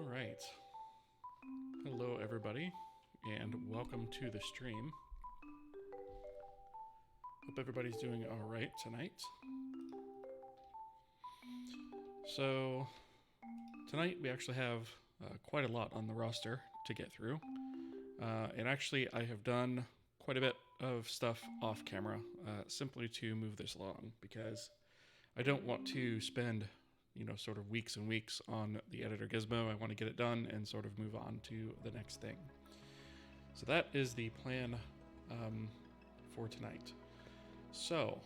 All right. Hello, everybody, and welcome to the stream. Hope everybody's doing all right tonight. So, tonight we actually have quite a lot on the roster to get through. And actually, I have done quite a bit of stuff off camera, simply to move this along, because I don't want to spend sort of weeks and weeks on the editor Gizmo. I want to get it done and sort of move on to the next thing. So that is the plan for tonight. So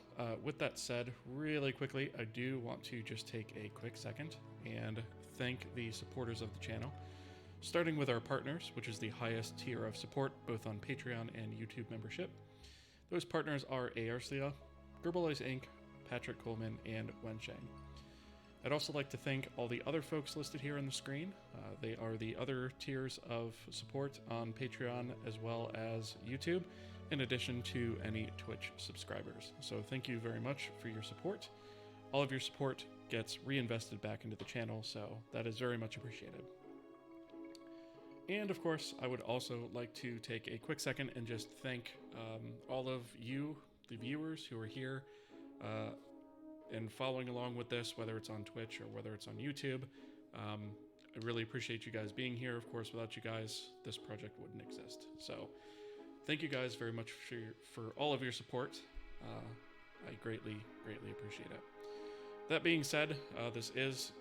with that said, really quickly, I do want to just take a quick second and thank the supporters of the channel, starting with our partners, which is the highest tier of support, both on Patreon and YouTube membership. Those partners are Aarcia, Gerbalize Inc., Patrick Coleman, and Wensheng. I'd also like to thank all the other folks listed here on the screen. They are the other tiers of support on Patreon as well as YouTube, in addition to any Twitch subscribers. So thank you very much for your support. All of your support gets reinvested back into the channel, so that is very much appreciated. And of course, I would also like to take a quick second and just thank all of you, the viewers who are here, and following along with this, whether it's on Twitch or whether it's on YouTube. I really appreciate you guys being here. Of course, without you guys, this project wouldn't exist. So thank you guys very much for all of your support. I greatly appreciate it. That being said, this is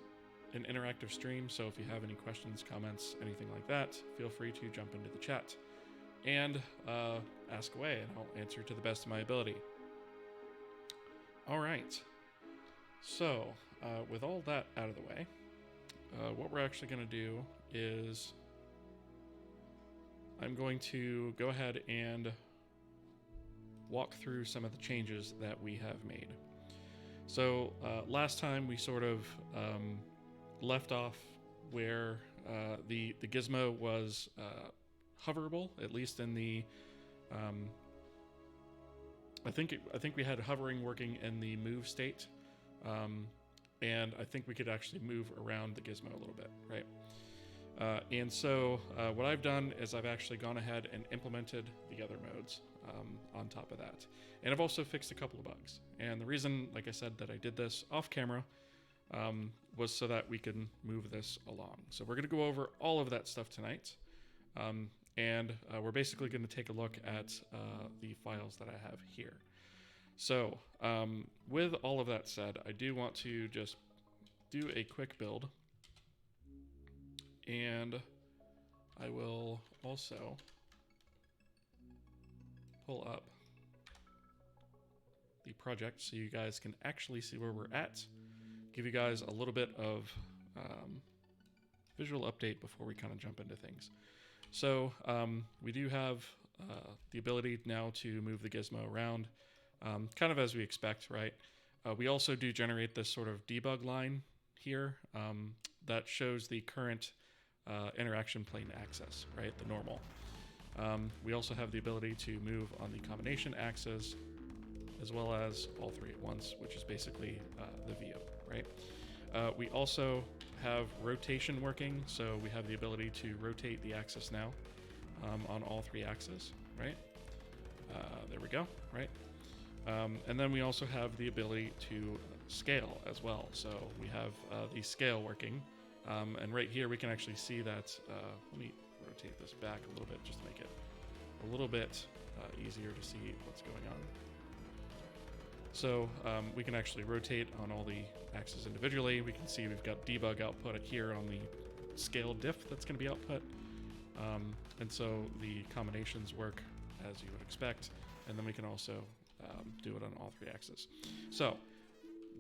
an interactive stream, so if you have any questions, comments, anything like that, feel free to jump into the chat and ask away, and I'll answer to the best of my ability. All right. So, with all that out of the way, what we're actually going to do is I'm going to go ahead and walk through some of the changes that we have made. So, last time we sort of left off where the Gizmo was hoverable, at least in the I think we had hovering working in the move state. And I think we could actually move around the Gizmo a little bit, right? And so what I've done is I've actually gone ahead and implemented the other modes on top of that. And I've also fixed a couple of bugs. And the reason, like I said, that I did this off camera was so that we can move this along. So we're going to go over all of that stuff tonight. And we're basically going to take a look at the files that I have here. So, with all of that said, I do want to just do a quick build, and I will also pull up the project so you guys can actually see where we're at, give you guys a little bit of visual update before we kind of jump into things. So, we do have the ability now to move the Gizmo around. Kind of as we expect, right? We also do generate this sort of debug line here that shows the current interaction plane axis, right? The normal. We also have the ability to move on the combination axis as well as all three at once, which is basically the view, right? We also have rotation working, so we have the ability to rotate the axis now on all three axes, right? There we go, right? And then we also have the ability to scale as well. So we have the scale working. And right here we can actually see that, let me rotate this back a little bit just to make it a little bit easier to see what's going on. So we can actually rotate on all the axes individually. We can see we've got debug output here on the scale diff that's going to be output. And so the combinations work as you would expect. And then we can also do it on all three axes. So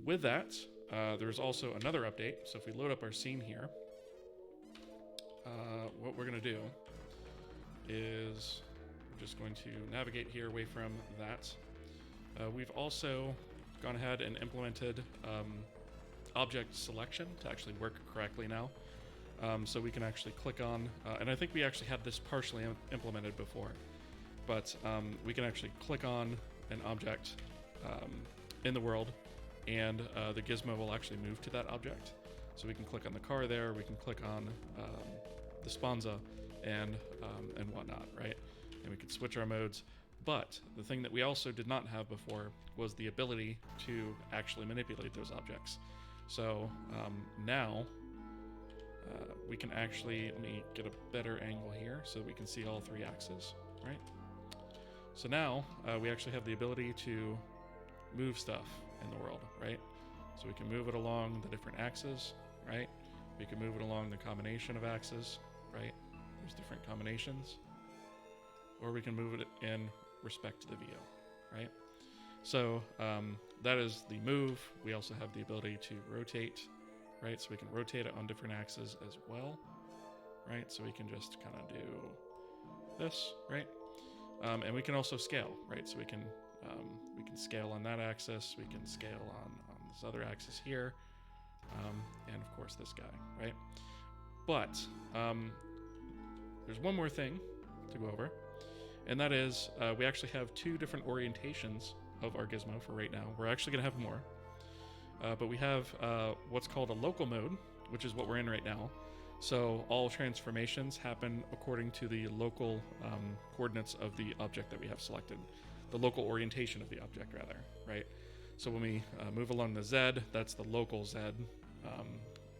with that, there's also another update. So if we load up our scene here, what we're going to do is we're just going to navigate here away from that. We've also gone ahead and implemented object selection to actually work correctly now. So we can actually click on, and I think we actually had this partially implemented before, but we can actually click on an object in the world, and the Gizmo will actually move to that object. So we can click on the car there, we can click on the sponza and whatnot, right? And we can switch our modes. But the thing that we also did not have before was the ability to actually manipulate those objects. So now we can actually, let me get a better angle here so we can see all three axes, right? So now we actually have the ability to move stuff in the world, right? So we can move it along the different axes, right? We can move it along the combination of axes, right? There's different combinations. Or we can move it in respect to the VO, right? So that is the move. We also have the ability to rotate, right? So we can rotate it on different axes as well, right? So we can just kind of do this, right? And we can also scale, right? So we can scale on that axis. We can scale on this other axis here, and of course this guy, right? But there's one more thing to go over, and that is we actually have two different orientations of our gizmo for right now. We're actually going to have more, but we have what's called a local mode, which is what we're in right now. So all transformations happen according to the local coordinates of the object that we have selected, the local orientation of the object, rather, right? So when we move along the Z, that's the local Z,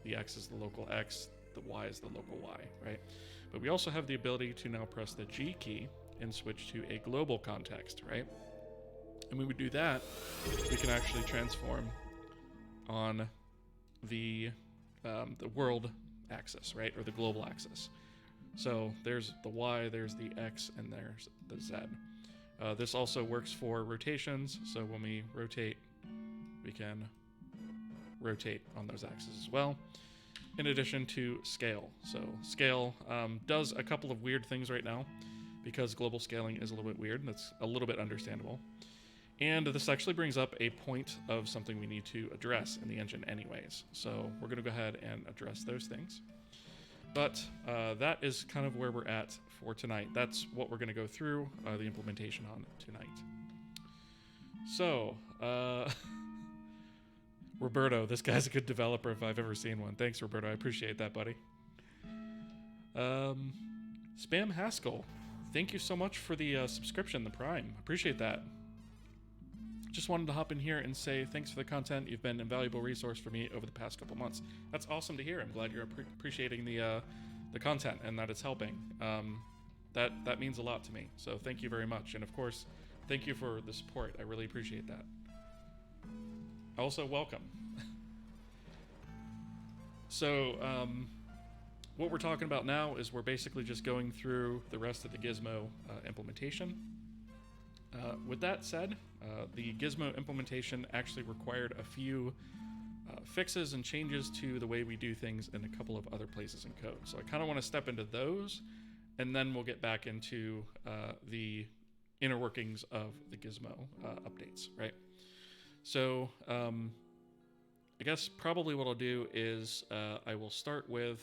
the X is the local X, the Y is the local Y, right? But we also have the ability to now press the G key and switch to a global context, right? And when we do that, we can actually transform on the world axis, right? Or the global axis. So there's the Y, there's the X, and there's the Z. This also works for rotations. So when we rotate, we can rotate on those axes as well. In addition to scale. So scale does a couple of weird things right now because global scaling is a little bit weird. And that's a little bit understandable. And this actually brings up a point of something we need to address in the engine anyways. So we're going to go ahead and address those things. But that is kind of where we're at for tonight. That's what we're going to go through the implementation on tonight. So, Roberto, this guy's a good developer if I've ever seen one. Thanks, Roberto. I appreciate that, buddy. Spam Haskell, thank you so much for the subscription, the Prime. Appreciate that. Just wanted to hop in here and say thanks for the content. You've been an invaluable resource for me over the past couple months. That's awesome to hear. I'm glad you're appreciating the content and that it's helping. That means a lot to me. So thank you very much. And of course, thank you for the support. I really appreciate that. Also, welcome. So what we're talking about now is we're basically just going through the rest of the Gizmo implementation. With that said, the Gizmo implementation actually required a few fixes and changes to the way we do things in a couple of other places in code. So I kind of want to step into those, and then we'll get back into the inner workings of the Gizmo updates, right? So I guess probably what I'll do is I will start with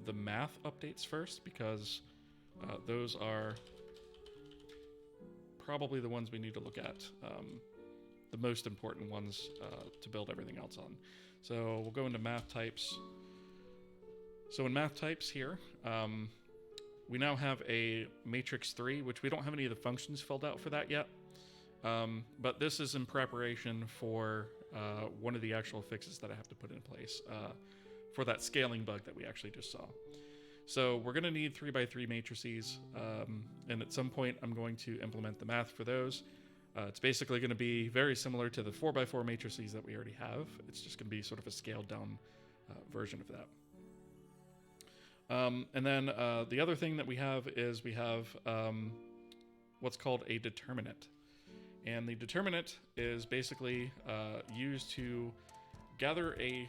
the math updates first, because those are probably the ones we need to look at, the most important ones to build everything else on. So we'll go into math types. So in math types here, we now have a matrix 3, which we don't have any of the functions filled out for that yet. But this is in preparation for one of the actual fixes that I have to put in place for that scaling bug that we actually just saw. So we're going to need 3x3 matrices, and at some point I'm going to implement the math for those. It's basically going to be very similar to the 4x4 matrices that we already have. It's just going to be sort of a scaled down version of that. And then the other thing that we have is we have what's called a determinant. And the determinant is basically used to gather a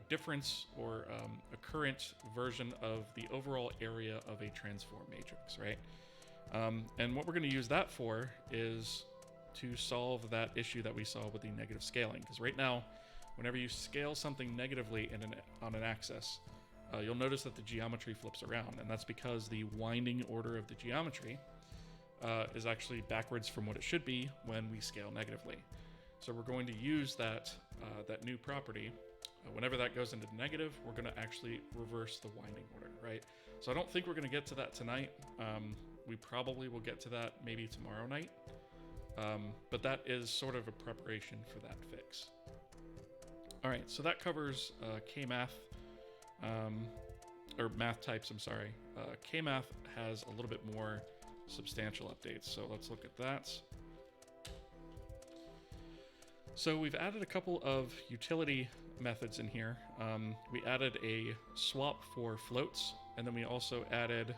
difference or a current version of the overall area of a transform matrix, right? And what we're going to use that for is to solve that issue that we saw with the negative scaling. Because right now, whenever you scale something negatively on an axis, you'll notice that the geometry flips around, and that's because the winding order of the geometry is actually backwards from what it should be when we scale negatively. So we're going to use that new property whenever that goes into negative, we're going to actually reverse the winding order, right? So I don't think we're going to get to that tonight. We probably will get to that maybe tomorrow night. But that is sort of a preparation for that fix. All right, so that covers K-math, or math types, I'm sorry. K-math has a little bit more substantial updates, so let's look at that. So we've added a couple of utility methods in here. We added a swap for floats, and then we also added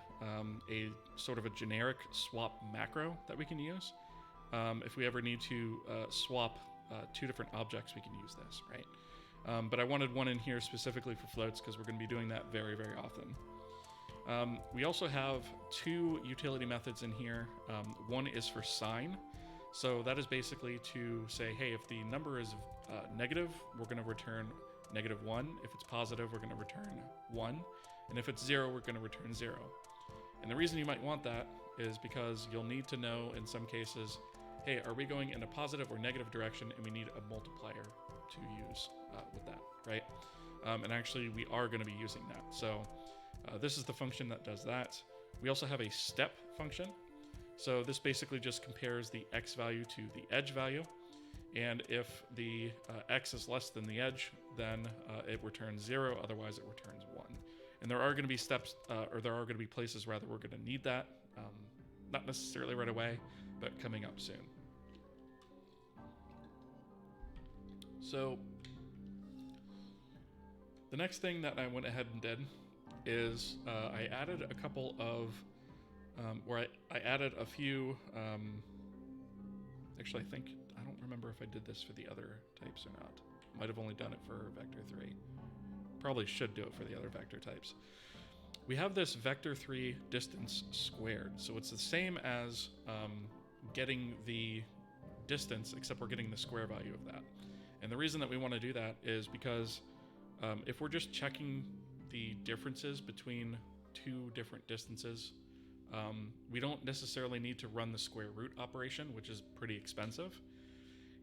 a sort of a generic swap macro that we can use. If we ever need to swap two different objects, we can use this, right? But I wanted one in here specifically for floats because we're going to be doing that very, very often. We also have two utility methods in here. One is for sign. So that is basically to say, hey, if the number is negative, we're going to return -1. If it's positive, we're going to return 1. And if it's 0, we're going to return 0. And the reason you might want that is because you'll need to know in some cases, hey, are we going in a positive or negative direction, and we need a multiplier to use with that, right? And actually, we are going to be using that. So this is the function that does that. We also have a step function. So this basically just compares the x value to the edge value. And if the x is less than the edge, then it returns 0. Otherwise, it returns 1. And there are going to be steps, or there are going to be places rather we're going to need that. Not necessarily right away, but coming up soon. So the next thing that I went ahead and did is I added a couple of, I added a few, actually I don't remember if I did this for the other types or not. Might have only done it for vector 3. Probably should do it for the other vector types. We have this vector 3 distance squared. So it's the same as getting the distance, except we're getting the square value of that. And the reason that we want to do that is because if we're just checking the differences between two different distances, we don't necessarily need to run the square root operation, which is pretty expensive.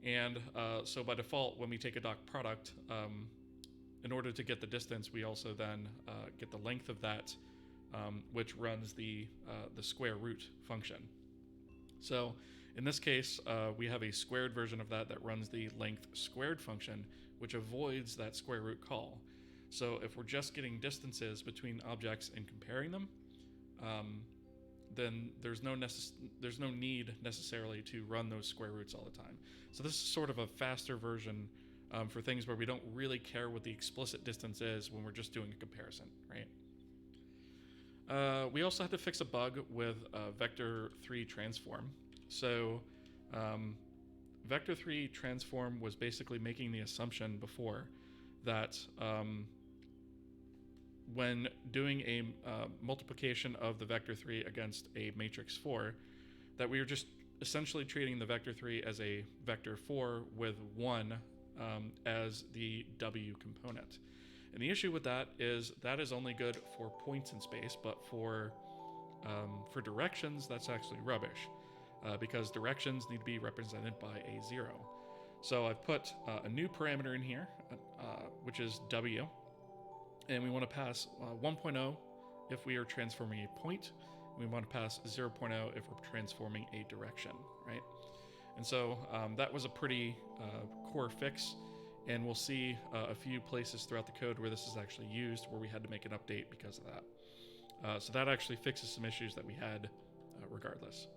And so by default, when we take a dot product, in order to get the distance, we also then get the length of that, which runs the square root function. So in this case, we have a squared version of that runs the length squared function, which avoids that square root call. So if we're just getting distances between objects and comparing them, then there's no need necessarily to run those square roots all the time. So this is sort of a faster version for things where we don't really care what the explicit distance is when we're just doing a comparison, right? We also had to fix a bug with vector 3 transform. So vector 3 transform was basically making the assumption before that when doing a multiplication of the vector 3 against a matrix 4, that we were just essentially treating the vector 3 as a vector 4 with 1 as the W component. And the issue with that is only good for points in space, but for directions, that's actually rubbish. Because directions need to be represented by a 0. So I've put a new parameter in here, which is W, and we want to pass 1.0 if we are transforming a point, and we want to pass 0.0 if we're transforming a direction, right? And so that was a pretty core fix, and we'll see a few places throughout the code where this is actually used, where we had to make an update because of that. So that actually fixes some issues that we had regardless.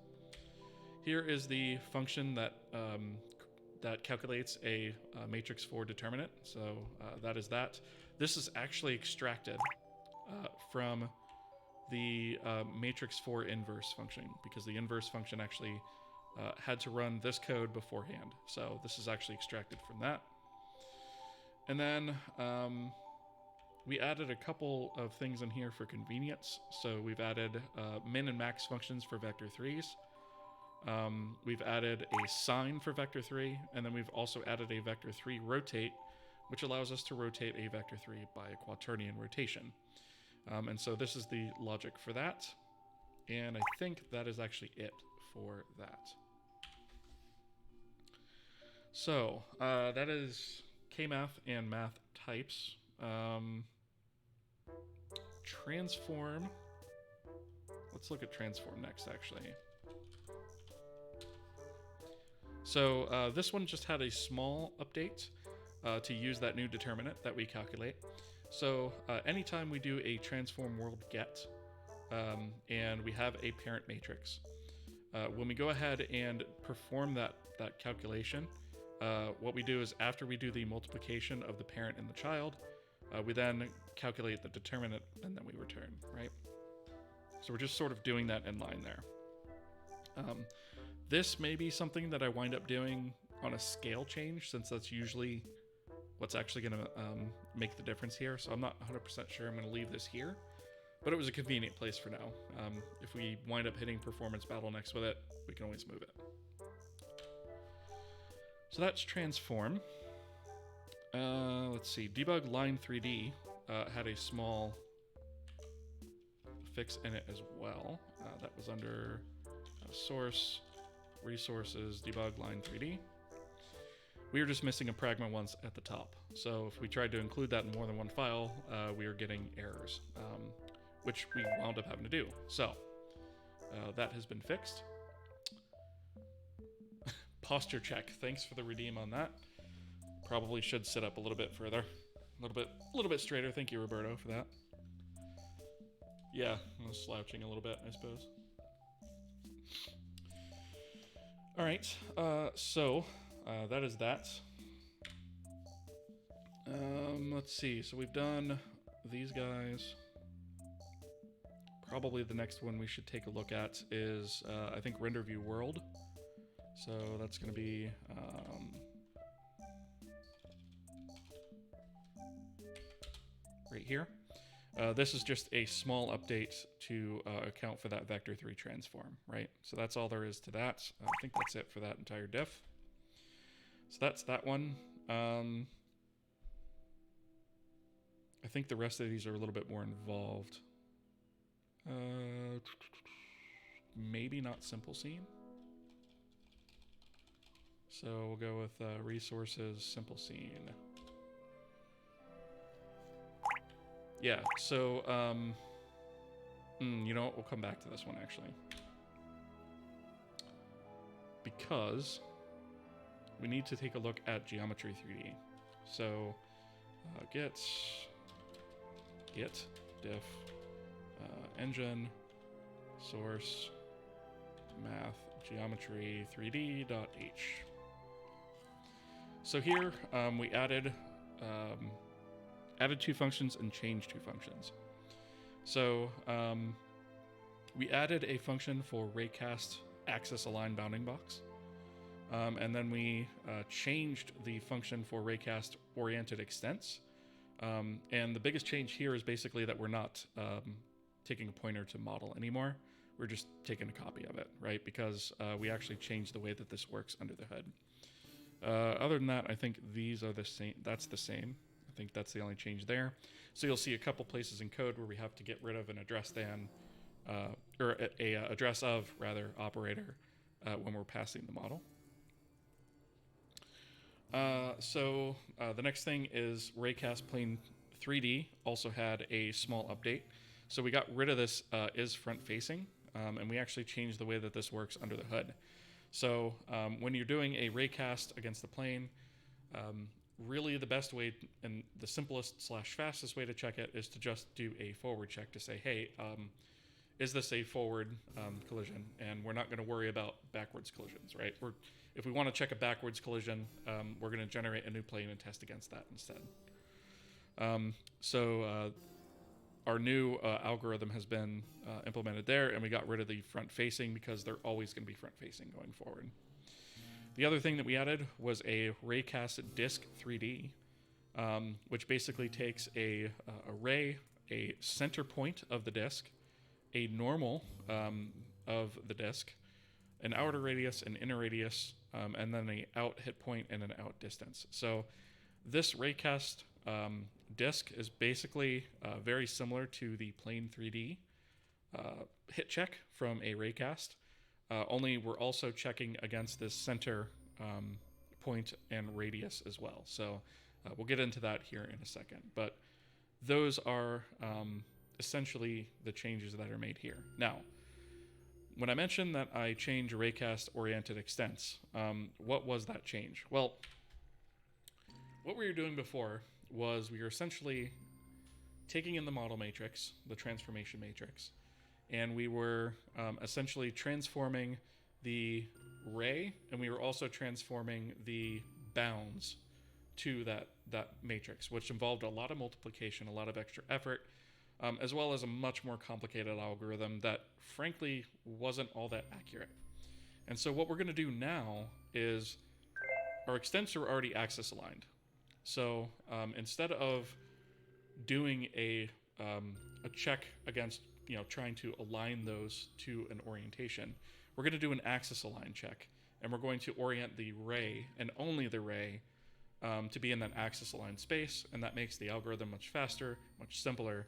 Here is the function that calculates a matrix 4 determinant. So that is that. This is actually extracted from the matrix 4 inverse function, because the inverse function actually had to run this code beforehand. So this is actually extracted from that. And then we added a couple of things in here for convenience. So we've added min and max functions for vector 3s. We've added a sign for vector 3, and then we've also added a vector 3 rotate, which allows us to rotate a vector 3 by a quaternion rotation. And so this is the logic for that. And I think that is actually it for that. So that is kmath and math types. Transform. Let's look at transform next, actually. So this one just had a small update to use that new determinant that we calculate. So anytime we do a transform world get, and we have a parent matrix, when we go ahead and perform that calculation, what we do is after we do the multiplication of the parent and the child, we then calculate the determinant and then we return, right? So we're just sort of doing that in line there. This may be something that I wind up doing on a scale change, since that's usually what's actually going to make the difference here. So I'm not 100% sure I'm going to leave this here, but it was a convenient place for now. If we wind up hitting performance bottlenecks with it, we can always move it. So that's transform. Let's see, debug line 3D had a small fix in it as well. That was under source, resources, debug line 3D. We were just missing a pragma once at the top. So if we tried to include that in more than one file, we were getting errors, which we wound up having to do. So that has been fixed. Posture check. Thanks for the redeem on that. Probably should sit up a little bit further, a little bit straighter. Thank you, Roberto, for that. Yeah, I was slouching a little bit, I suppose. All right, so that is that. Let's see. So we've done these guys. Probably the next one we should take a look at is, I think, render view world. So that's going to be right here. This is just a small update to account for that vector 3 transform, right? So that's all there is to that. I think that's it for that entire diff. So that's that one. I think the rest of these are a little bit more involved. Maybe not simple scene. So we'll go with resources, simple scene. Yeah, so, you know what, we'll come back to this one, actually. Because we need to take a look at geometry 3D. So, get diff, engine, source, math, geometry 3D.h. So here, we added two functions and changed two functions. So we added a function for Raycast axis align bounding box, and then we changed the function for Raycast oriented extents. And the biggest change here is basically that we're not taking a pointer to model anymore. We're just taking a copy of it, right? Because we actually changed the way that this works under the hood. Other than that, I think these are the same. That's the same. I think that's the only change there. So you'll see a couple places in code where we have to get rid of an address than, or a address of, rather, operator when we're passing the model. So the next thing is Raycast Plane 3D also had a small update. So we got rid of this is front facing, and we actually changed the way that this works under the hood. So when you're doing a raycast against the plane, really the best way and the simplest / fastest way to check it is to just do a forward check to say, hey, is this a forward collision? And we're not going to worry about backwards collisions, right? If we want to check a backwards collision, we're going to generate a new plane and test against that instead. Our new algorithm has been implemented there, and we got rid of the front facing because they're always going to be front facing going forward. The other thing that we added was a Raycast disk 3D, which basically takes a ray, a center point of the disk, a normal of the disk, an outer radius, an inner radius, and then an out hit point and an out distance. So this Raycast disk is basically very similar to the plane 3D hit check from a Raycast, only we're also checking against this center point and radius as well. So We'll get into that here in a second, but those are essentially the changes that are made here. Now, when I mentioned that I change Raycast-oriented extents, what was that change? Well, what we were doing before was we were essentially taking in the model matrix, the transformation matrix, and we were essentially transforming the ray, and we were also transforming the bounds to that matrix, which involved a lot of multiplication, a lot of extra effort, as well as a much more complicated algorithm that frankly wasn't all that accurate. And so what we're going to do now is our extents are already axis aligned. So instead of doing a check against trying to align those to an orientation, we're going to do an axis align check, and we're going to orient the ray and only the ray to be in that axis aligned space, and that makes the algorithm much faster, much simpler,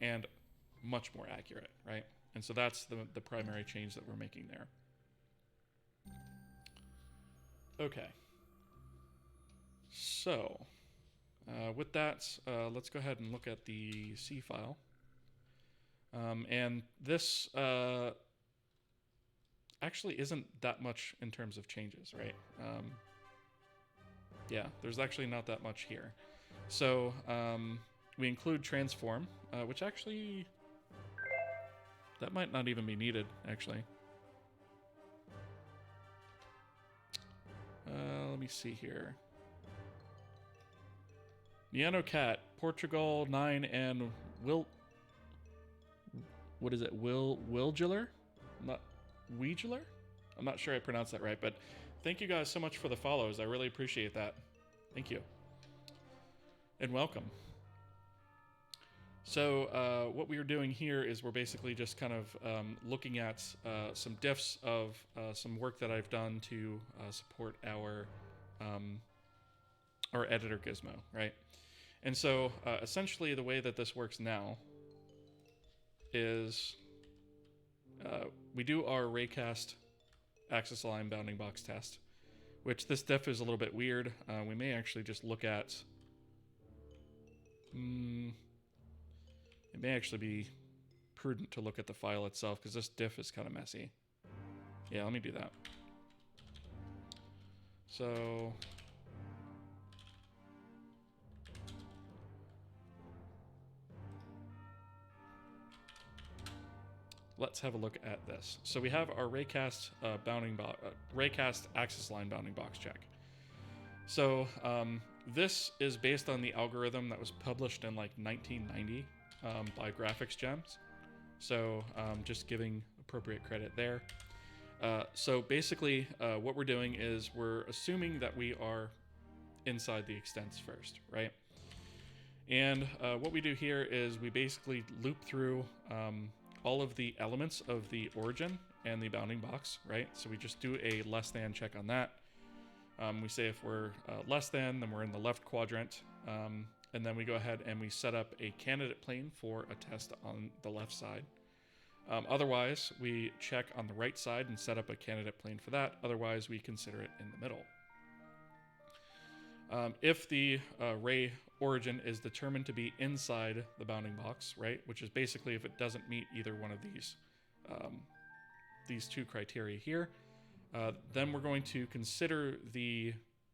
and much more accurate, right? And so that's the primary change that we're making there. Okay. So, with that, let's go ahead and look at the C file. And this actually isn't that much in terms of changes, right? Yeah, there's actually not that much here. So, we include transform, which actually, that might not even be needed, actually. Let me see here. Niano Cat, Portugal 9, and Wilgiller? Not Weegler? I'm not sure I pronounced that right, but thank you guys so much for the follows. I really appreciate that. Thank you. And welcome. So what we are doing here is we're basically just kind of looking at some diffs of some work that I've done to support our editor Gizmo, right? And so essentially the way that this works now is we do our Raycast axis align bounding box test, which this diff is a little bit weird. We may actually just look at... it may actually be prudent to look at the file itself, because this diff is kind of messy. Yeah, let me do that. So... let's have a look at this. So we have our Raycast Raycast axis line bounding box check. So this is based on the algorithm that was published in like 1990 by Graphics Gems. So just giving appropriate credit there. So basically what we're doing is we're assuming that we are inside the extents first, right? And what we do here is we basically loop through all of the elements of the origin and the bounding box, right? So we just do a less than check on that. We say if we're less than, then we're in the left quadrant. And then we go ahead and we set up a candidate plane for a test on the left side. Otherwise, we check on the right side and set up a candidate plane for that. Otherwise, we consider it in the middle. If the ray origin is determined to be inside the bounding box, right, which is basically if it doesn't meet either one of these two criteria here, then we're going to consider the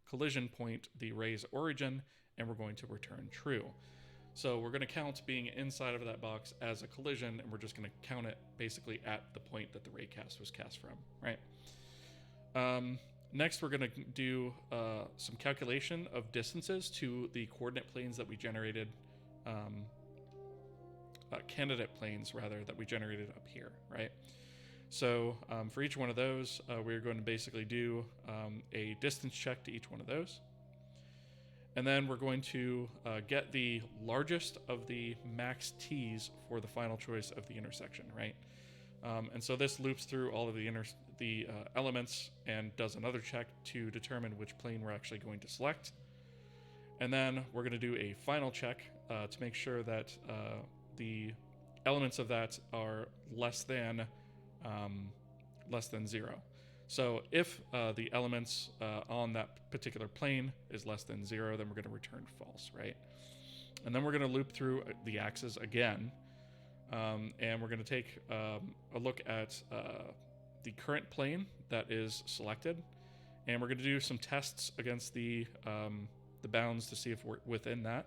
collision point the ray's origin, and we're going to return true. So we're going to count being inside of that box as a collision, and we're just going to count it basically at the point that the raycast was cast from, right? Next, we're going to do some calculation of distances to the coordinate planes that we generated, candidate planes rather, that we generated up here, right? So for each one of those, we're going to basically do a distance check to each one of those. And then we're going to get the largest of the max t's for the final choice of the intersection, right? And so this loops through all of the elements and does another check to determine which plane we're actually going to select. And then we're going to do a final check to make sure that the elements of that are less than 0. So if the elements on that particular plane is less than 0, then we're going to return false, right? And then we're going to loop through the axes again, and we're going to take a look at the current plane that is selected, and we're going to do some tests against the bounds to see if we're within that.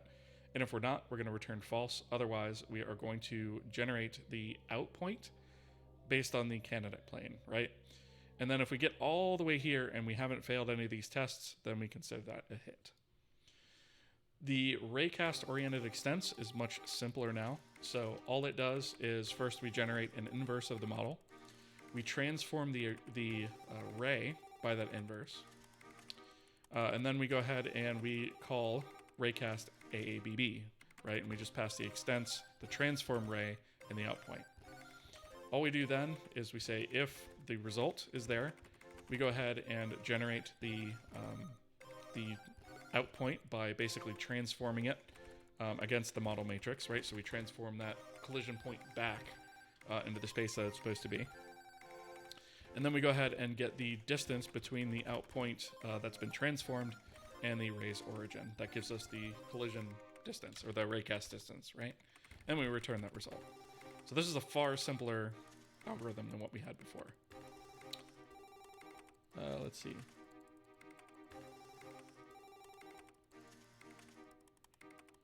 And if we're not, we're going to return false. Otherwise, we are going to generate the out point based on the candidate plane, right? And then if we get all the way here and we haven't failed any of these tests, then we consider that a hit. The Raycast-oriented extents is much simpler now. So all it does is first we generate an inverse of the model. We transform the ray by that inverse. And then we go ahead and we call Raycast AABB, right? And we just pass the extents, the transform ray, and the out point. All we do then is we say if the result is there, we go ahead and generate the out point by basically transforming it against the model matrix, right? So we transform that collision point back into the space that it's supposed to be. And then we go ahead and get the distance between the out point that's been transformed and the ray's origin. That gives us the collision distance, or the raycast distance, right? And we return that result. So this is a far simpler algorithm than what we had before. Let's see.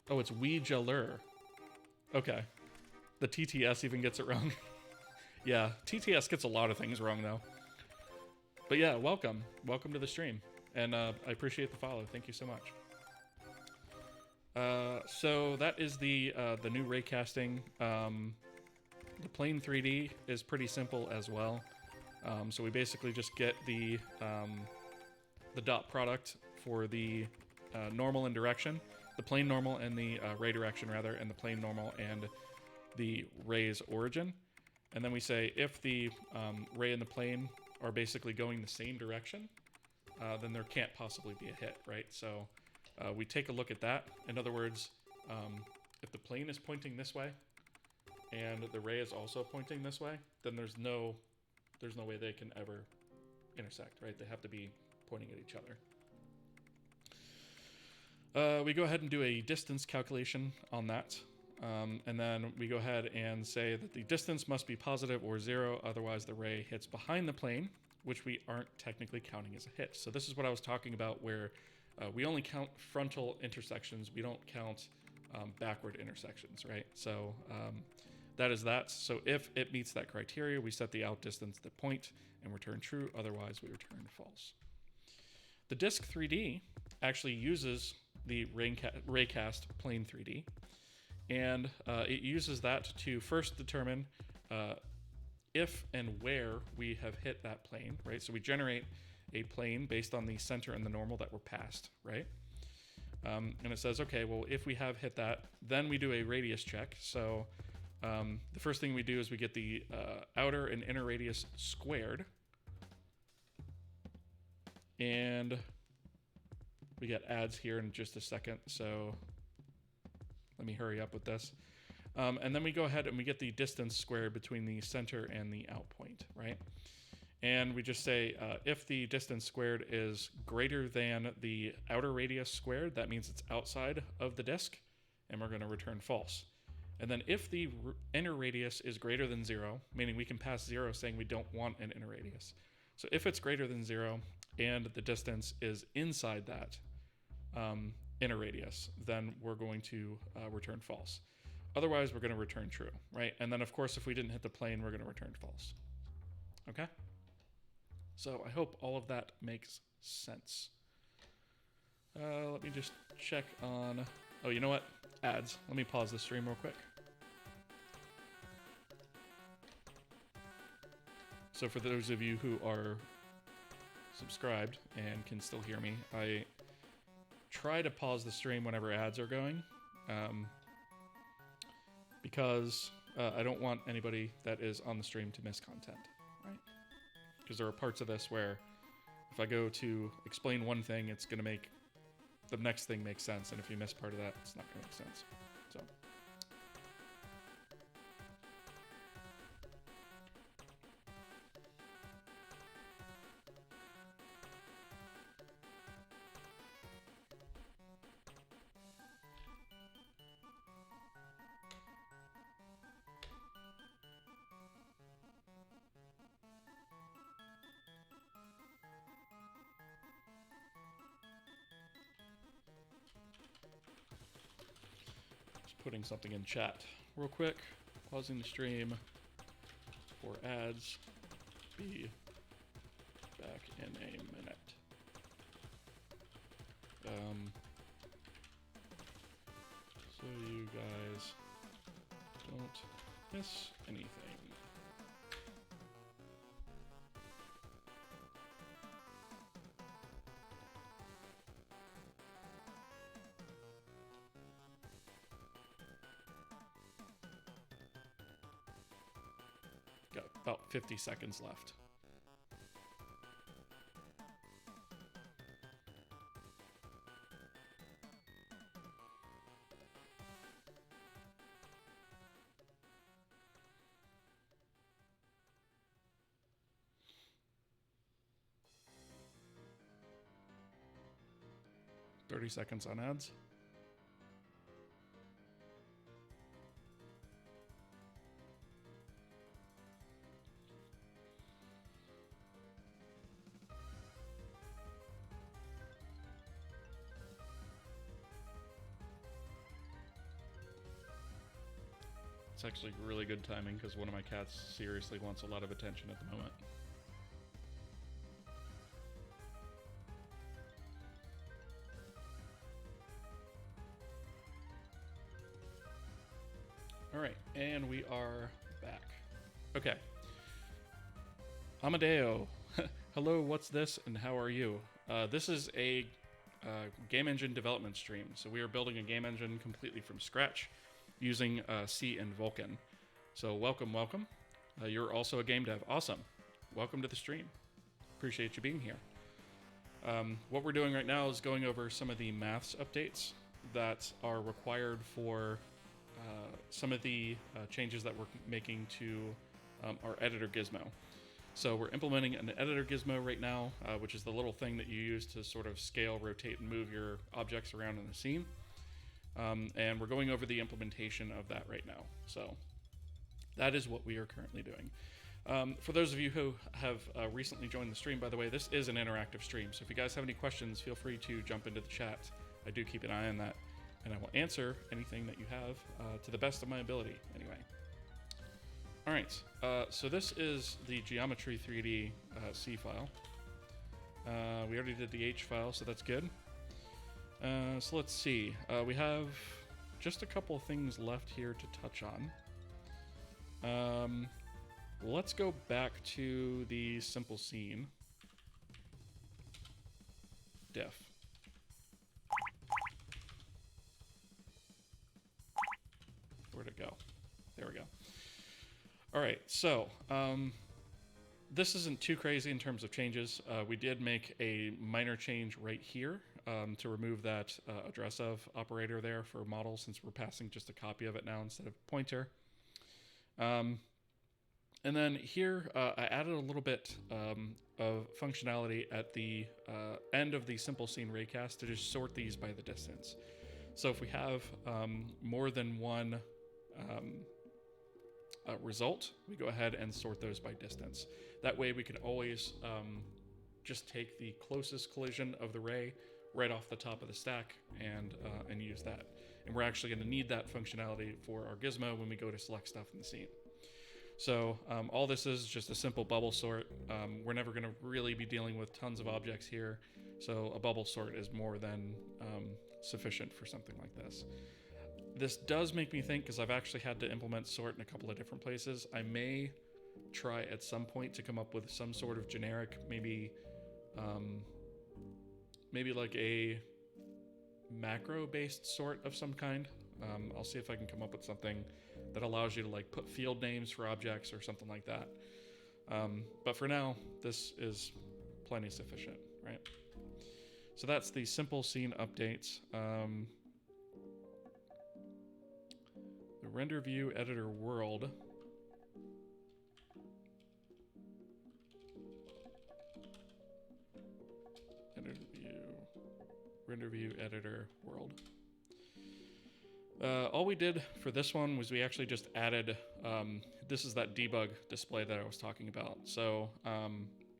Oh, it's Weejaler. Okay. The TTS even gets it wrong. Yeah, TTS gets a lot of things wrong, though. But yeah, welcome. Welcome to the stream. And I appreciate the follow. Thank you so much. So that is the new raycasting. The plane 3D is pretty simple as well. So we basically just get the dot product for the normal and direction, the plane normal and the ray direction rather, and the plane normal and the ray's origin. And then we say if the ray and the plane are basically going the same direction, then there can't possibly be a hit, right? So we take a look at that. In other words, if the plane is pointing this way and the ray is also pointing this way, then there's no way they can ever intersect, right? They have to be pointing at each other. We go ahead and do a distance calculation on that. And then we go ahead and say that the distance must be positive or 0, otherwise the ray hits behind the plane, which we aren't technically counting as a hit. So this is what I was talking about, where we only count frontal intersections. We don't count backward intersections, right? So that is that. So if it meets that criteria, we set the out distance to the point and return true. Otherwise, we return false. The disk 3D actually uses the Raycast plane 3D. And it uses that to first determine if and where we have hit that plane, right? So we generate a plane based on the center and the normal that were passed, right? And it says, okay, well, if we have hit that, then we do a radius check. So the first thing we do is we get the outer and inner radius squared. And we get adds here in just a second, so let me hurry up with this. And then we go ahead and we get the distance squared between the center and the out point, right? And we just say if the distance squared is greater than the outer radius squared, that means it's outside of the disk, and we're going to return false. And then if the inner radius is greater than 0, meaning we can pass 0 saying we don't want an inner radius. So if it's greater than 0 and the distance is inside that inner radius, then we're going to return false. Otherwise, we're going to return true, right? And then, of course, if we didn't hit the plane, we're going to return false. Okay? So I hope all of that makes sense. Let me just check on... Oh, you know what? Ads. Let me pause the stream real quick. So for those of you who are subscribed and can still hear me, I try to pause the stream whenever ads are going, because I don't want anybody that is on the stream to miss content, right? Because there are parts of this where if I go to explain one thing, it's going to make the next thing make sense, and if you miss part of that, it's not going to make sense. So. putting something in chat real quick. Pausing the stream for ads. Be back in a minute. So you guys don't miss anything. Got about 50 seconds left. Thirty seconds on ads. It's actually really good timing because one of my cats seriously wants a lot of attention at the moment. All right, and we are back. Okay. Amadeo, hello, what's this and how are you? This is a game engine development stream. So we are building a game engine completely from scratch using C and Vulkan. So welcome, welcome. You're also a game dev. Awesome. Welcome to the stream. Appreciate you being here. What we're doing right now is going over some of the maths updates that are required for some of the changes that we're making to our editor Gizmo. So we're implementing an editor Gizmo right now, which is the little thing that you use to sort of scale, rotate, and move your objects around in the scene. And we're going over the implementation of that right now. So that is what we are currently doing. For those of you who have recently joined the stream, by the way, this is an interactive stream. So if you guys have any questions, feel free to jump into the chat. I do keep an eye on that, and I will answer anything that you have to the best of my ability, anyway. All right, so this is the Geometry 3D C file. We already did the H file, so that's good. So let's see. We have just a couple of things left here to touch on. Let's go back to the simple scene diff. Where'd it go? There we go. All right, so this isn't too crazy in terms of changes. We did make a minor change right here to remove that address of operator there for model, since we're passing just a copy of it now instead of pointer. And then here, I added a little bit of functionality at the end of the simple scene raycast to just sort these by the distance. So if we have more than one result, we go ahead and sort those by distance. That way we can always just take the closest collision of the ray right off the top of the stack and use that. And we're actually going to need that functionality for our Gizmo when we go to select stuff in the scene. So all this is just a simple bubble sort. We're never going to really be dealing with tons of objects here, so a bubble sort is more than sufficient for something like this. This does make me think, because I've actually had to implement sort in a couple of different places, I may try at some point to come up with some sort of generic, maybe like a macro-based sort of some kind. I'll see if I can come up with something that allows you to like put field names for objects or something like that. But for now, this is plenty sufficient, right? So that's the simple scene updates. The render view editor world. Render view editor world. All we did for this one was we actually just added, this is that debug display that I was talking about. So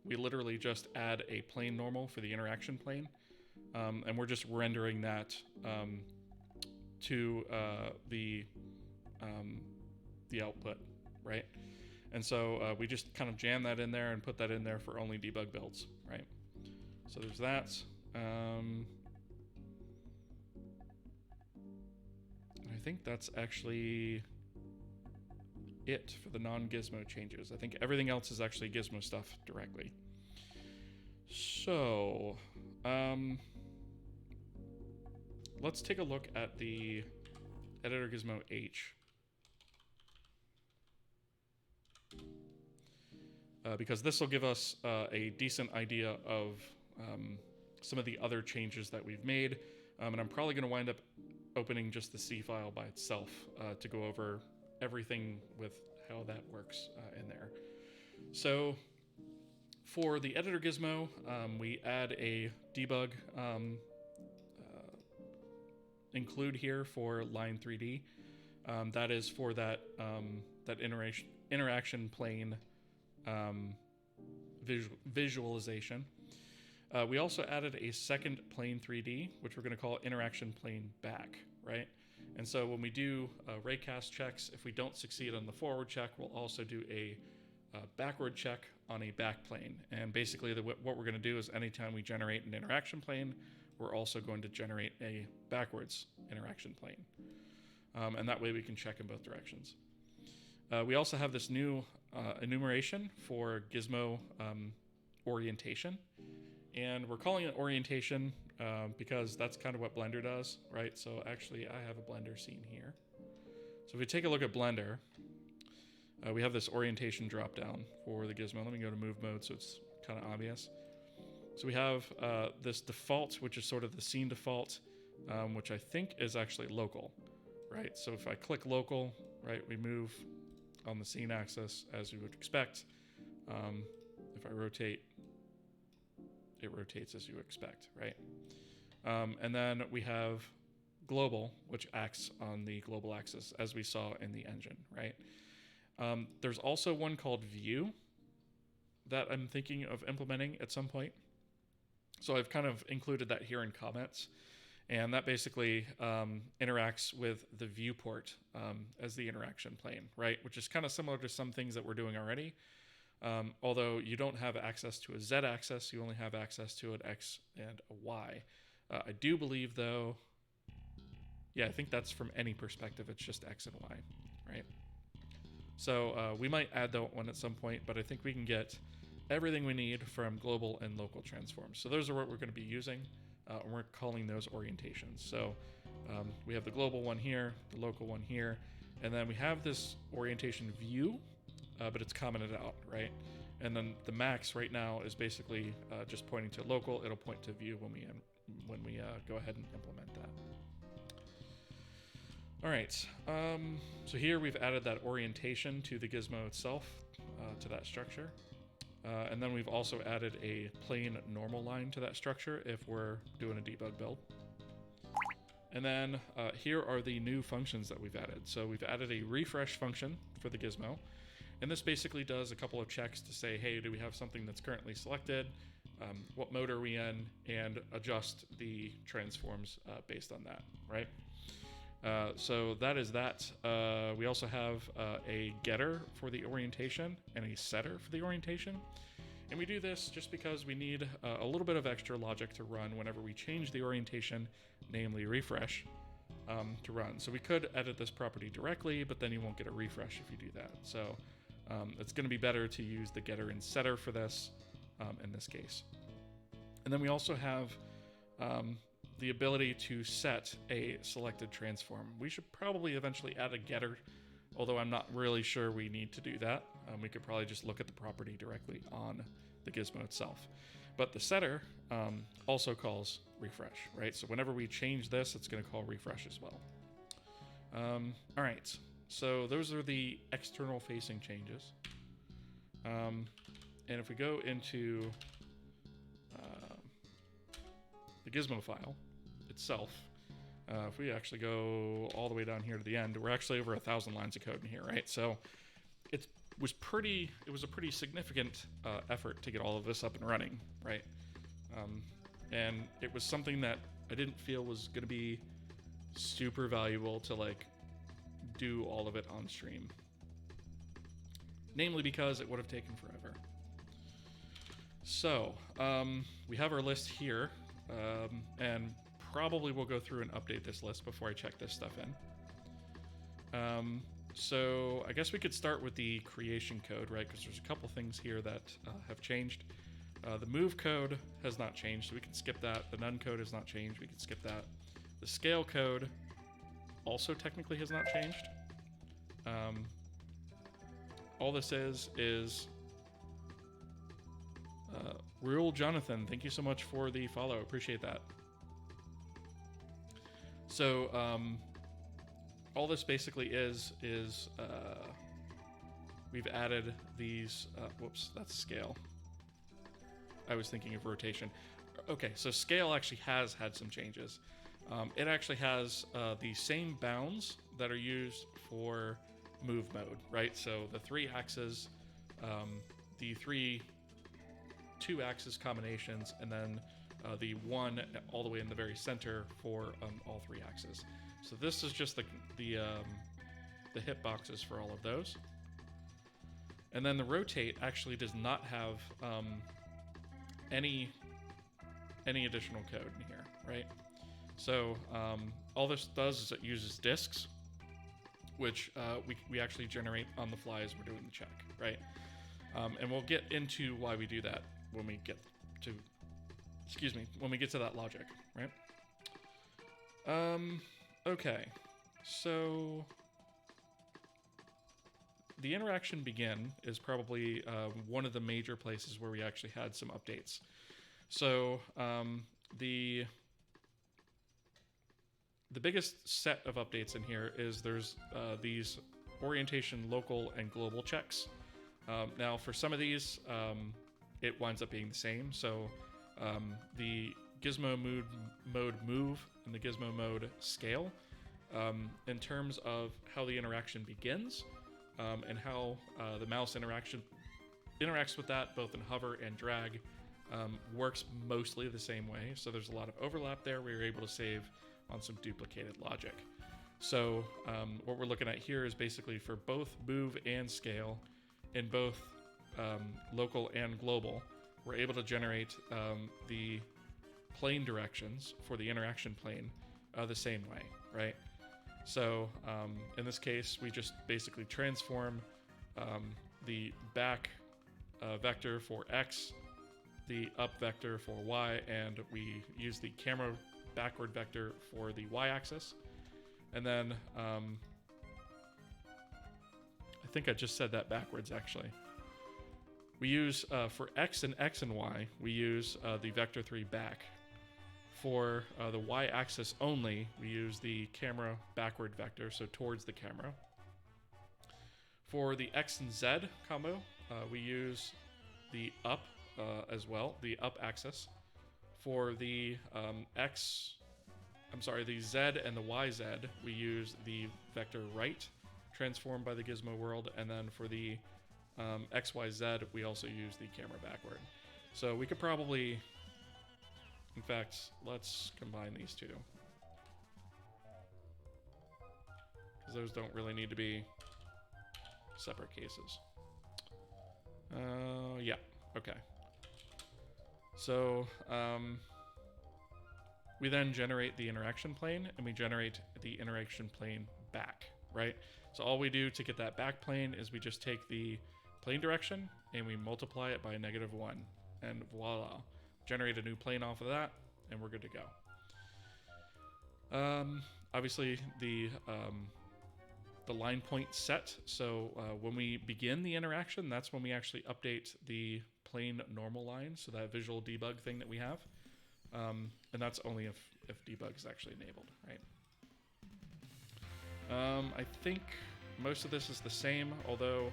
we literally just add a plane normal for the interaction plane. And we're just rendering that to the output, right? And so we just kind of jam that in there and put that in there for only debug builds, right? So there's that. And I think that's actually it for the non-Gizmo changes. I think everything else is actually Gizmo stuff directly. So let's take a look at the editor Gizmo H. Because this will give us a decent idea of some of the other changes that we've made. And I'm probably going to wind up opening just the C file by itself to go over everything with how that works in there. So for the editor Gizmo, we add a debug include here for line 3D. That is for that interaction plane visualization. We also added a second plane 3D, which we're going to call interaction plane back, right? And so when we do Raycast checks, if we don't succeed on the forward check, we'll also do a backward check on a back plane. And basically what we're going to do is anytime we generate an interaction plane, we're also going to generate a backwards interaction plane. And that way we can check in both directions. We also have this new enumeration for Gizmo orientation. And we're calling it orientation because that's kind of what Blender does, right? So actually I have a Blender scene here. So if we take a look at Blender, we have this orientation drop down for the Gizmo. Let me go to move mode so it's kind of obvious. So we have this default, which is sort of the scene default, which I think is actually local, right? So if I click local, right, we move on the scene axis as you would expect. If I rotate, it rotates as you expect, right? And then we have global, which acts on the global axis as we saw in the engine, right? There's also one called view that I'm thinking of implementing at some point. So I've kind of included that here in comments. And that basically interacts with the viewport as the interaction plane, right? Which is kind of similar to some things that we're doing already. Although you don't have access to a Z axis, you only have access to an X and a Y. I do believe, though, yeah, I think that's from any perspective. It's just X and Y, right? So we might add that one at some point, but I think we can get everything we need from global and local transforms. So those are what we're going to be using. And we're calling those orientations. So we have the global one here, the local one here, and then we have this orientation view, but it's commented out, right? And then the max right now is basically just pointing to local. It'll point to view when we go ahead and implement that. All right, so here we've added that orientation to the Gizmo itself, to that structure. And then we've also added a plain normal line to that structure if we're doing a debug build. And then here are the new functions that we've added. So we've added a refresh function for the Gizmo. And this basically does a couple of checks to say, hey, do we have something that's currently selected? What mode are we in? And adjust the transforms based on that, right? So that is that. We also have a getter for the orientation and a setter for the orientation. And we do this just because we need a little bit of extra logic to run whenever we change the orientation, namely refresh, to run. So we could edit this property directly, but then you won't get a refresh if you do that. So it's going to be better to use the getter and setter for this in this case. And then we also have the ability to set a selected transform. We should probably eventually add a getter, although I'm not really sure we need to do that. We could probably just look at the property directly on the Gizmo itself. But the setter also calls refresh, right? So whenever we change this, it's going to call refresh as well. All right, so those are the external facing changes. And if we go into the Gizmo file itself, if we actually go all the way down here to the end, we're actually over 1,000 lines of code in here, right? So it was a pretty significant effort to get all of this up and running, right? And it was something that I didn't feel was going to be super valuable to like do all of it on stream. Namely because it would have taken forever. So, we have our list here, and probably we'll go through and update this list before I check this stuff in. So I guess we could start with the creation code, right? Because there's a couple things here that have changed. The move code has not changed, so we can skip that. The none code has not changed, we can skip that. The scale code also technically has not changed. All this is Rule Jonathan, thank you so much for the follow, appreciate that. So all this basically is we've added these, whoops, that's scale. I was thinking of rotation. Okay, so scale actually has had some changes. It actually has the same bounds that are used for move mode, right? So the 3 axes, the 3 2-axis combinations, and then the 1 all the way in the very center for all 3 axes. So this is just the hitboxes for all of those. And then the rotate actually does not have any additional code in here, right? So all this does is it uses disks, which we actually generate on the fly as we're doing the check, right? And we'll get into why we do that when we get to, when we get to that logic, right? Okay, so the interaction begin is probably one of the major places where we actually had some updates. So the biggest set of updates in here is there's these orientation local and global checks. Now for some of these, it winds up being the same. So the Gizmo mode move and the Gizmo mode scale, in terms of how the interaction begins and how the mouse interacts with that, both in hover and drag, works mostly the same way. So there's a lot of overlap there. We were able to save on some duplicated logic. So what we're looking at here is basically for both move and scale in both local and global, we're able to generate the plane directions for the interaction plane the same way, right? So in this case, we just basically transform the back vector for X, the up vector for Y, and we use the camera backward vector for the Y-axis. And then I think I just said that backwards, actually. We use, for X and Y, we use the vector 3 back. For the Y-axis only, we use the camera backward vector, so towards the camera. For the X and Z combo, we use the up as well, the up axis. For the the Z and the YZ, we use the vector right, transformed by the Gizmo world, and then for the XYZ, we also use the camera backward. So we could probably, in fact, let's combine these two, because those don't really need to be separate cases. Yeah, okay. So we then generate the interaction plane, and we generate the interaction plane back, right? So all we do to get that back plane is we just take the plane direction and we multiply it by -1, and voila, generate a new plane off of that, and we're good to go. Obviously, the line point set. So when we begin the interaction, that's when we actually update the plane normal line, so that visual debug thing that we have. And that's only if debug is actually enabled, right? I think most of this is the same, although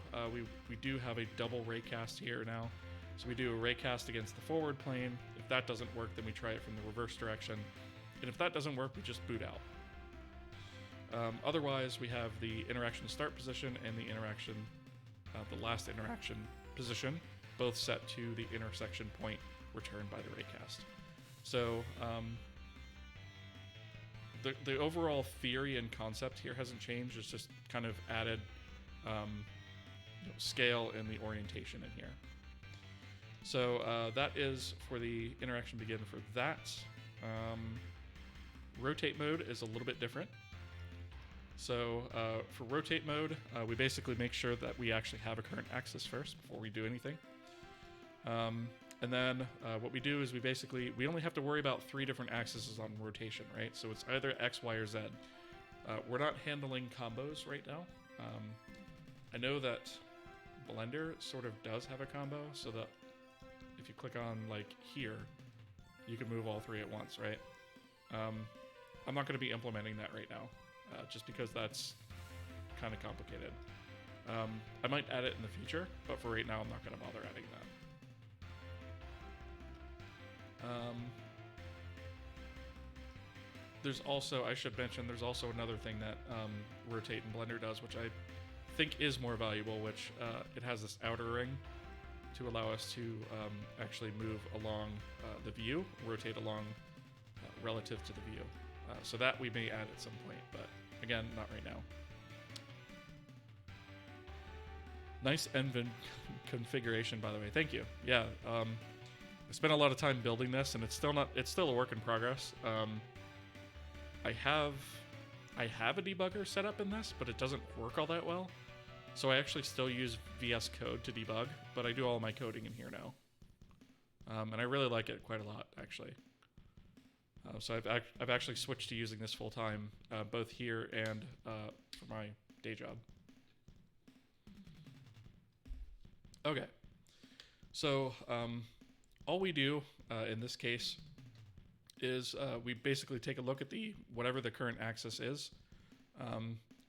we do have a double raycast here now. So we do a raycast against the forward plane. If that doesn't work, then we try it from the reverse direction. And if that doesn't work, we just boot out. Otherwise, we have the interaction start position and the interaction, the last interaction position, both set to the intersection point returned by the raycast. So the overall theory and concept here hasn't changed. It's just kind of added scale and the orientation in here. So that is for the interaction begin for that. Rotate mode is a little bit different. So for rotate mode, we basically make sure that we actually have a current axis first before we do anything. And then what we do is we only have to worry about 3 different axes on rotation, right? So it's either X, Y, or Z. We're not handling combos right now. I know that Blender sort of does have a combo, so that if you click on like here, you can move all 3 at once, right? I'm not going to be implementing that right now, just because that's kind of complicated. I might add it in the future, but for right now, I'm not going to bother adding that. There's also, I should mention, there's also another thing that Rotate in Blender does, which I think is more valuable, which it has this outer ring to allow us to actually move along the view, rotate along relative to the view. So that we may add at some point, but again, not right now. Nice NVM configuration, by the way. Thank you. Yeah, I spent a lot of time building this, and it's still a work in progress. I have a debugger set up in this, but it doesn't work all that well. So I actually still use VS Code to debug, but I do all my coding in here now. And I really like it quite a lot, actually. So I've actually switched to using this full time, both here and for my day job. Okay, so all we do in this case is we basically take a look at whatever the current axis is,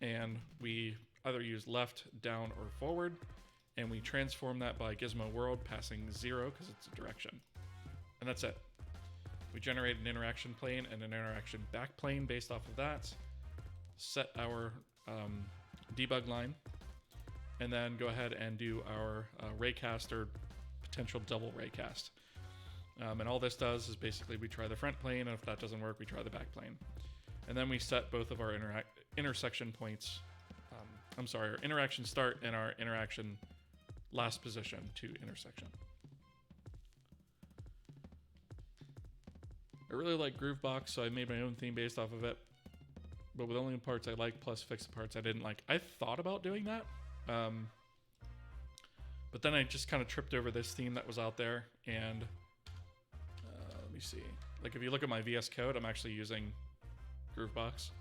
and we either use left, down, or forward, and we transform that by Gizmo world passing 0 because it's a direction, and that's it. We generate an interaction plane and an interaction back plane based off of that, set our debug line, and then go ahead and do our raycast or potential double raycast. And all this does is basically we try the front plane, and if that doesn't work, we try the back plane. And then we set both of our intersection points, our interaction start and our interaction last position to intersection. I really like Groovebox, so I made my own theme based off of it. But with only the parts I like plus fix the parts I didn't like. I thought about doing that. But then I just kind of tripped over this theme that was out there, and let me see. Like if you look at my VS Code, I'm actually using Groovebox.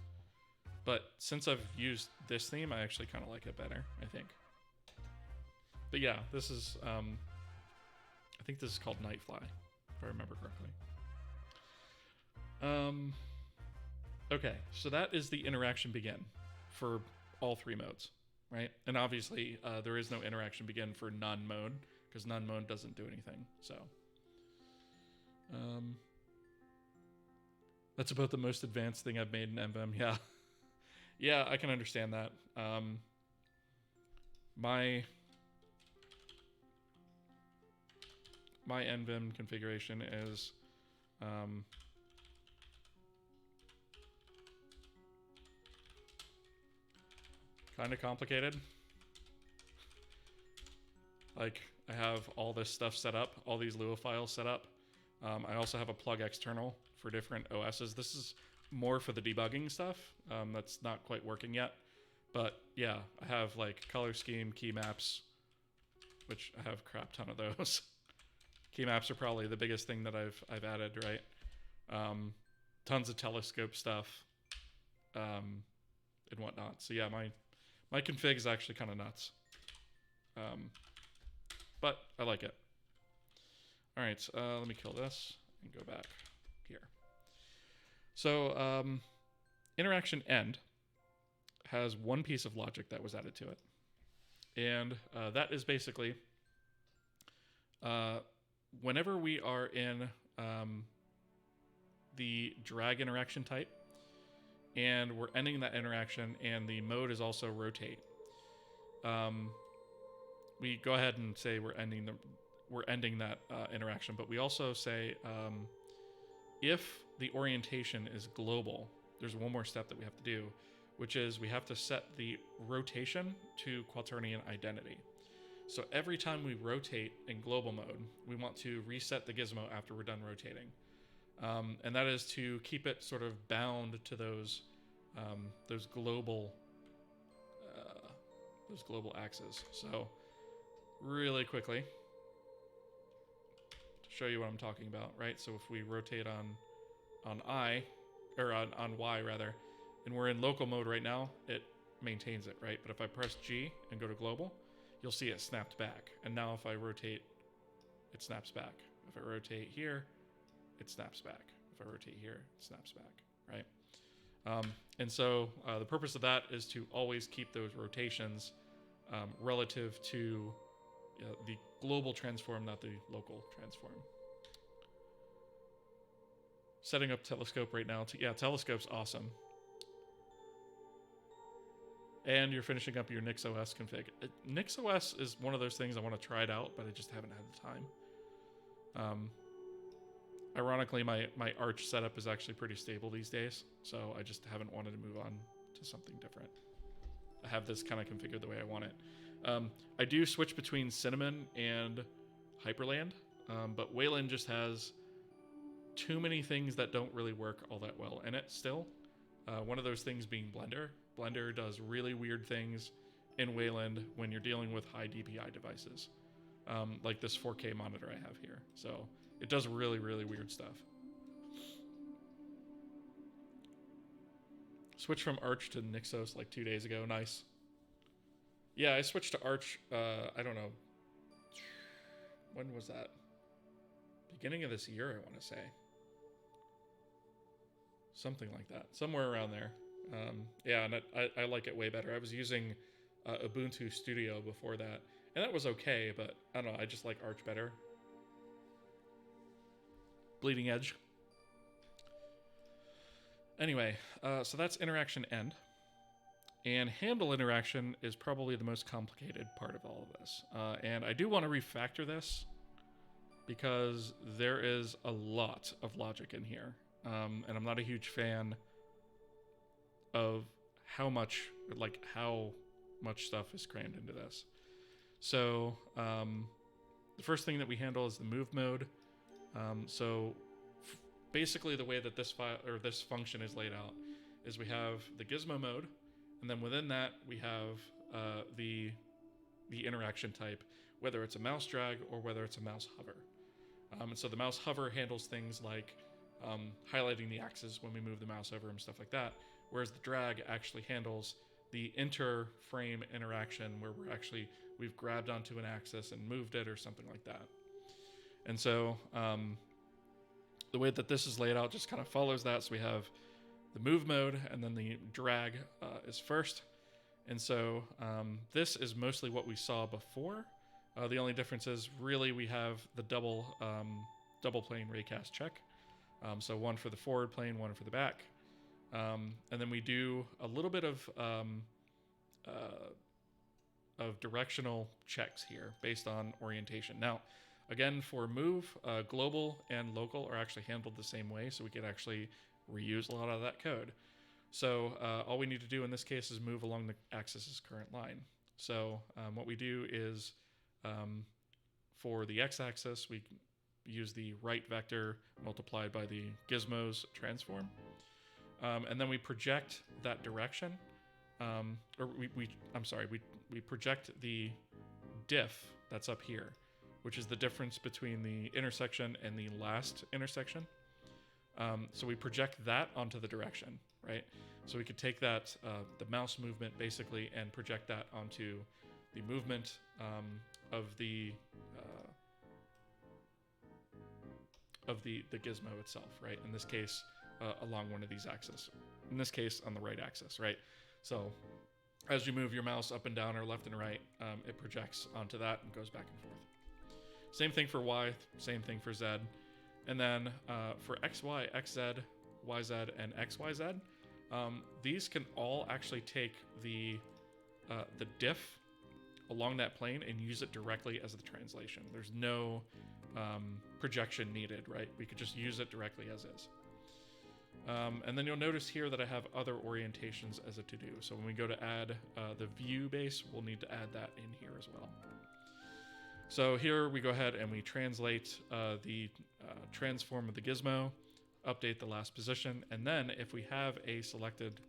But since I've used this theme, I actually kind of like it better, I think. But yeah, this is, I think this is called Nightfly, if I remember correctly. Okay, so that is the interaction begin for all 3 modes, right? And obviously, there is no interaction begin for none mode, because none mode doesn't do anything, so. That's about the most advanced thing I've made in NVM, yeah. Yeah, I can understand that. My NVM configuration is kind of complicated. Like, I have all this stuff set up, all these Lua files set up. I also have a plug external for different OSs. This is more for the debugging stuff. That's not quite working yet. But yeah, I have like color scheme, key maps, which I have a crap ton of those. Key maps are probably the biggest thing that I've added, right? Tons of telescope stuff, and whatnot. So yeah, my config is actually kind of nuts. But I like it. All right, let me kill this and go back here. So interaction end has one piece of logic that was added to it. And that is basically whenever we are in the drag interaction type and we're ending that interaction and the mode is also rotate, we go ahead and say we're ending that interaction, but we also say if the orientation is global, there's one more step that we have to do, which is we have to set the rotation to quaternion identity. So every time we rotate in global mode, we want to reset the gizmo after we're done rotating. And that is to keep it sort of bound to those global axes. So really quickly, to show you what I'm talking about, right? So if we rotate on Y rather, and we're in local mode right now, it maintains it, right? But if I press G and go to global, you'll see it snapped back. And now if I rotate, it snaps back. If I rotate here, it snaps back. If I rotate here, it snaps back, right? And so the purpose of that is to always keep those rotations relative to the global transform, not the local transform. Setting up telescope right now. Yeah, telescope's awesome. And you're finishing up your NixOS config. NixOS is one of those things I want to try it out, but I just haven't had the time. Ironically, my Arch setup is actually pretty stable these days, so I just haven't wanted to move on to something different. I have this kind of configured the way I want it. I do switch between Cinnamon and Hyperland, but Wayland just has too many things that don't really work all that well in it still. One of those things being Blender. Blender does really weird things in Wayland when you're dealing with high DPI devices, like this 4K monitor I have here. So it does really, really weird stuff. Switched from Arch to Nixos like 2 days ago. Nice. Yeah, I switched to Arch, I don't know. When was that? Beginning of this year, I want to say. Something like that. Somewhere around there. Yeah, and I like it way better. I was using Ubuntu Studio before that, and that was okay, but I don't know, I just like Arch better. Bleeding edge. Anyway, so that's interaction end. And handle interaction is probably the most complicated part of all of this. And I do want to refactor this because there is a lot of logic in here. And I'm not a huge fan of how much stuff is crammed into this. So the first thing that we handle is the move mode. Basically the way that this file or this function is laid out is we have the gizmo mode, and then within that we have the interaction type, whether it's a mouse drag or whether it's a mouse hover. And so the mouse hover handles things like highlighting the axis when we move the mouse over and stuff like that, whereas the drag actually handles the inter-frame interaction where we've grabbed onto an axis and moved it or something like that. And so the way that this is laid out just kind of follows that. So we have the move mode, and then the drag is first. And so this is mostly what we saw before. The only difference is really we have the double plane raycast check. So one for the forward plane, one for the back. And then we do a little bit of directional checks here based on orientation. Now, again, for move, global and local are actually handled the same way, so we could actually reuse a lot of that code. So all we need to do in this case is move along the axis's current line. So what we do is for the x-axis, we use the right vector multiplied by the gizmo's transform. And then we project that direction, we project the diff that's up here, which is the difference between the intersection and the last intersection. So we project that onto the direction, right? So we could take that, the mouse movement basically, and project that onto the movement of the gizmo itself, right? In this case, along one of these axes. In this case, on the right axis, right? So as you move your mouse up and down or left and right, it projects onto that and goes back and forth. Same thing for Y, same thing for Z. And then for XY, XZ, YZ, and XYZ, these can all actually take the diff along that plane and use it directly as the translation. There's no projection needed, right? We could just use it directly as is. And then you'll notice here that I have other orientations as a to-do. So when we go to add the view base, we'll need to add that in here as well. So here we go ahead and we translate the transform of the gizmo, update the last position, and then if we have a selected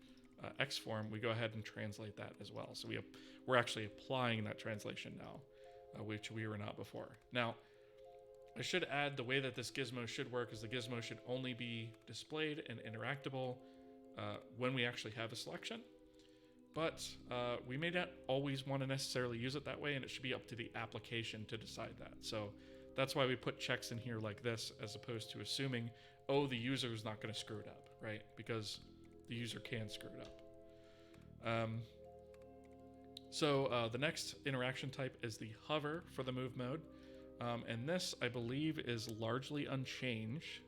X form, we go ahead and translate that as well. So we're actually applying that translation now, which we were not before. Now, I should add the way that this gizmo should work is the gizmo should only be displayed and interactable when we actually have a selection. But we may not always want to necessarily use it that way, and it should be up to the application to decide that. So that's why we put checks in here like this, as opposed to assuming, oh, the user is not going to screw it up, right? Because the user can screw it up. So the next interaction type is the hover for the move mode. And this, I believe, is largely unchanged.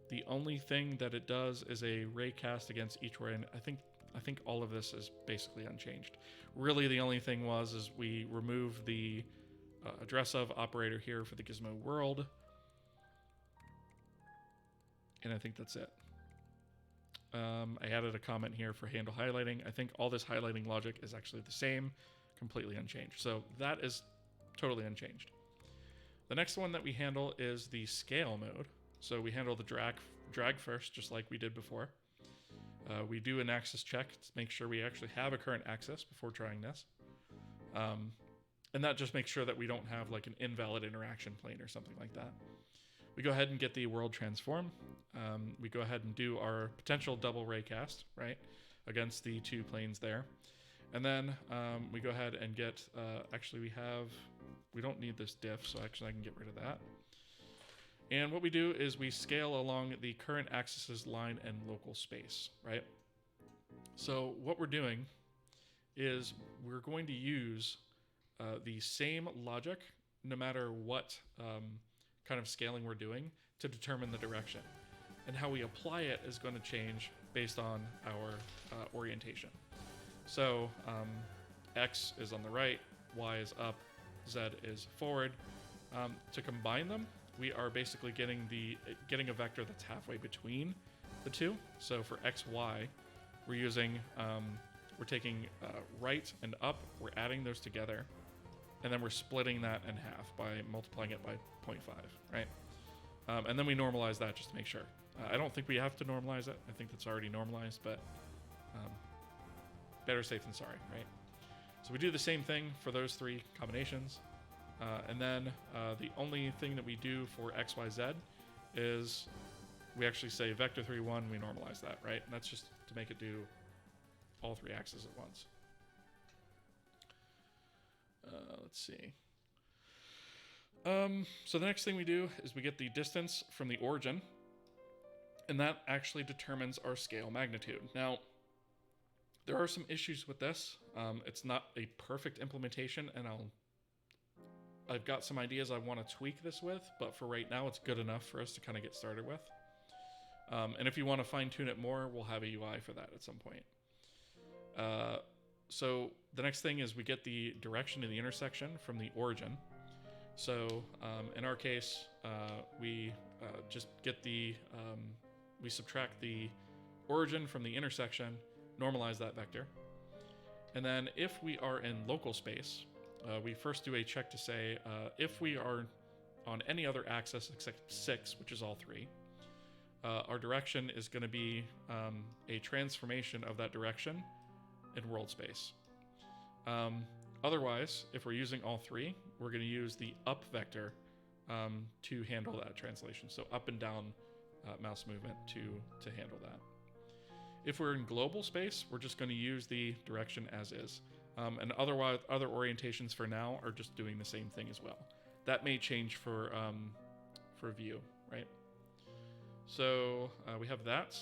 The only thing that it does is a raycast against each way, and I think all of this is basically unchanged. Really, the only thing is we removed the address of operator here for the gizmo world, and I think that's it. I added a comment here for handle highlighting. I think all this highlighting logic is actually the same, completely unchanged. So that is totally unchanged. The next one that we handle is the scale mode. So we handle the drag first, just like we did before. We do an axis check to make sure we actually have a current axis before trying this. And that just makes sure that we don't have like an invalid interaction plane or something like that. We go ahead and get the world transform. We go ahead and do our potential double raycast, right, against the two planes there. And then we go ahead and get, we don't need this diff, so actually I can get rid of that. And what we do is we scale along the current axis's line and local space, right? So what we're doing is we're going to use the same logic no matter what kind of scaling we're doing to determine the direction. And how we apply it is going to change based on our orientation. So X is on the right, Y is up, Z is forward. To combine them, we are basically getting a vector that's halfway between the two. So for X, Y, we're taking right and up, we're adding those together, and then we're splitting that in half by multiplying it by 0.5, right? And then we normalize that just to make sure. I don't think we have to normalize it. I think that's already normalized, but better safe than sorry, right? So we do the same thing for those three combinations. And then the only thing that we do for X, Y, Z is we actually say vector 3, 1, we normalize that, right? And that's just to make it do all three axes at once. Let's see. So the next thing we do is we get the distance from the origin, and that actually determines our scale magnitude. Now, there are some issues with this. It's not a perfect implementation, and I've got some ideas I want to tweak this with, but for right now, it's good enough for us to kind of get started with. And if you want to fine tune it more, we'll have a UI for that at some point. So the next thing is we get the direction of the intersection from the origin. So in our case, we just get we subtract the origin from the intersection, normalize that vector. And then if we are in local space, we first do a check to say if we are on any other axis except 6, which is all 3, our direction is going to be a transformation of that direction in world space. Otherwise, if we're using all 3, we're going to use the up vector to handle that translation. So up and down mouse movement to handle that. If we're in global space, we're just going to use the direction as is. And otherwise, other orientations for now are just doing the same thing as well. That may change for view, right? So we have that.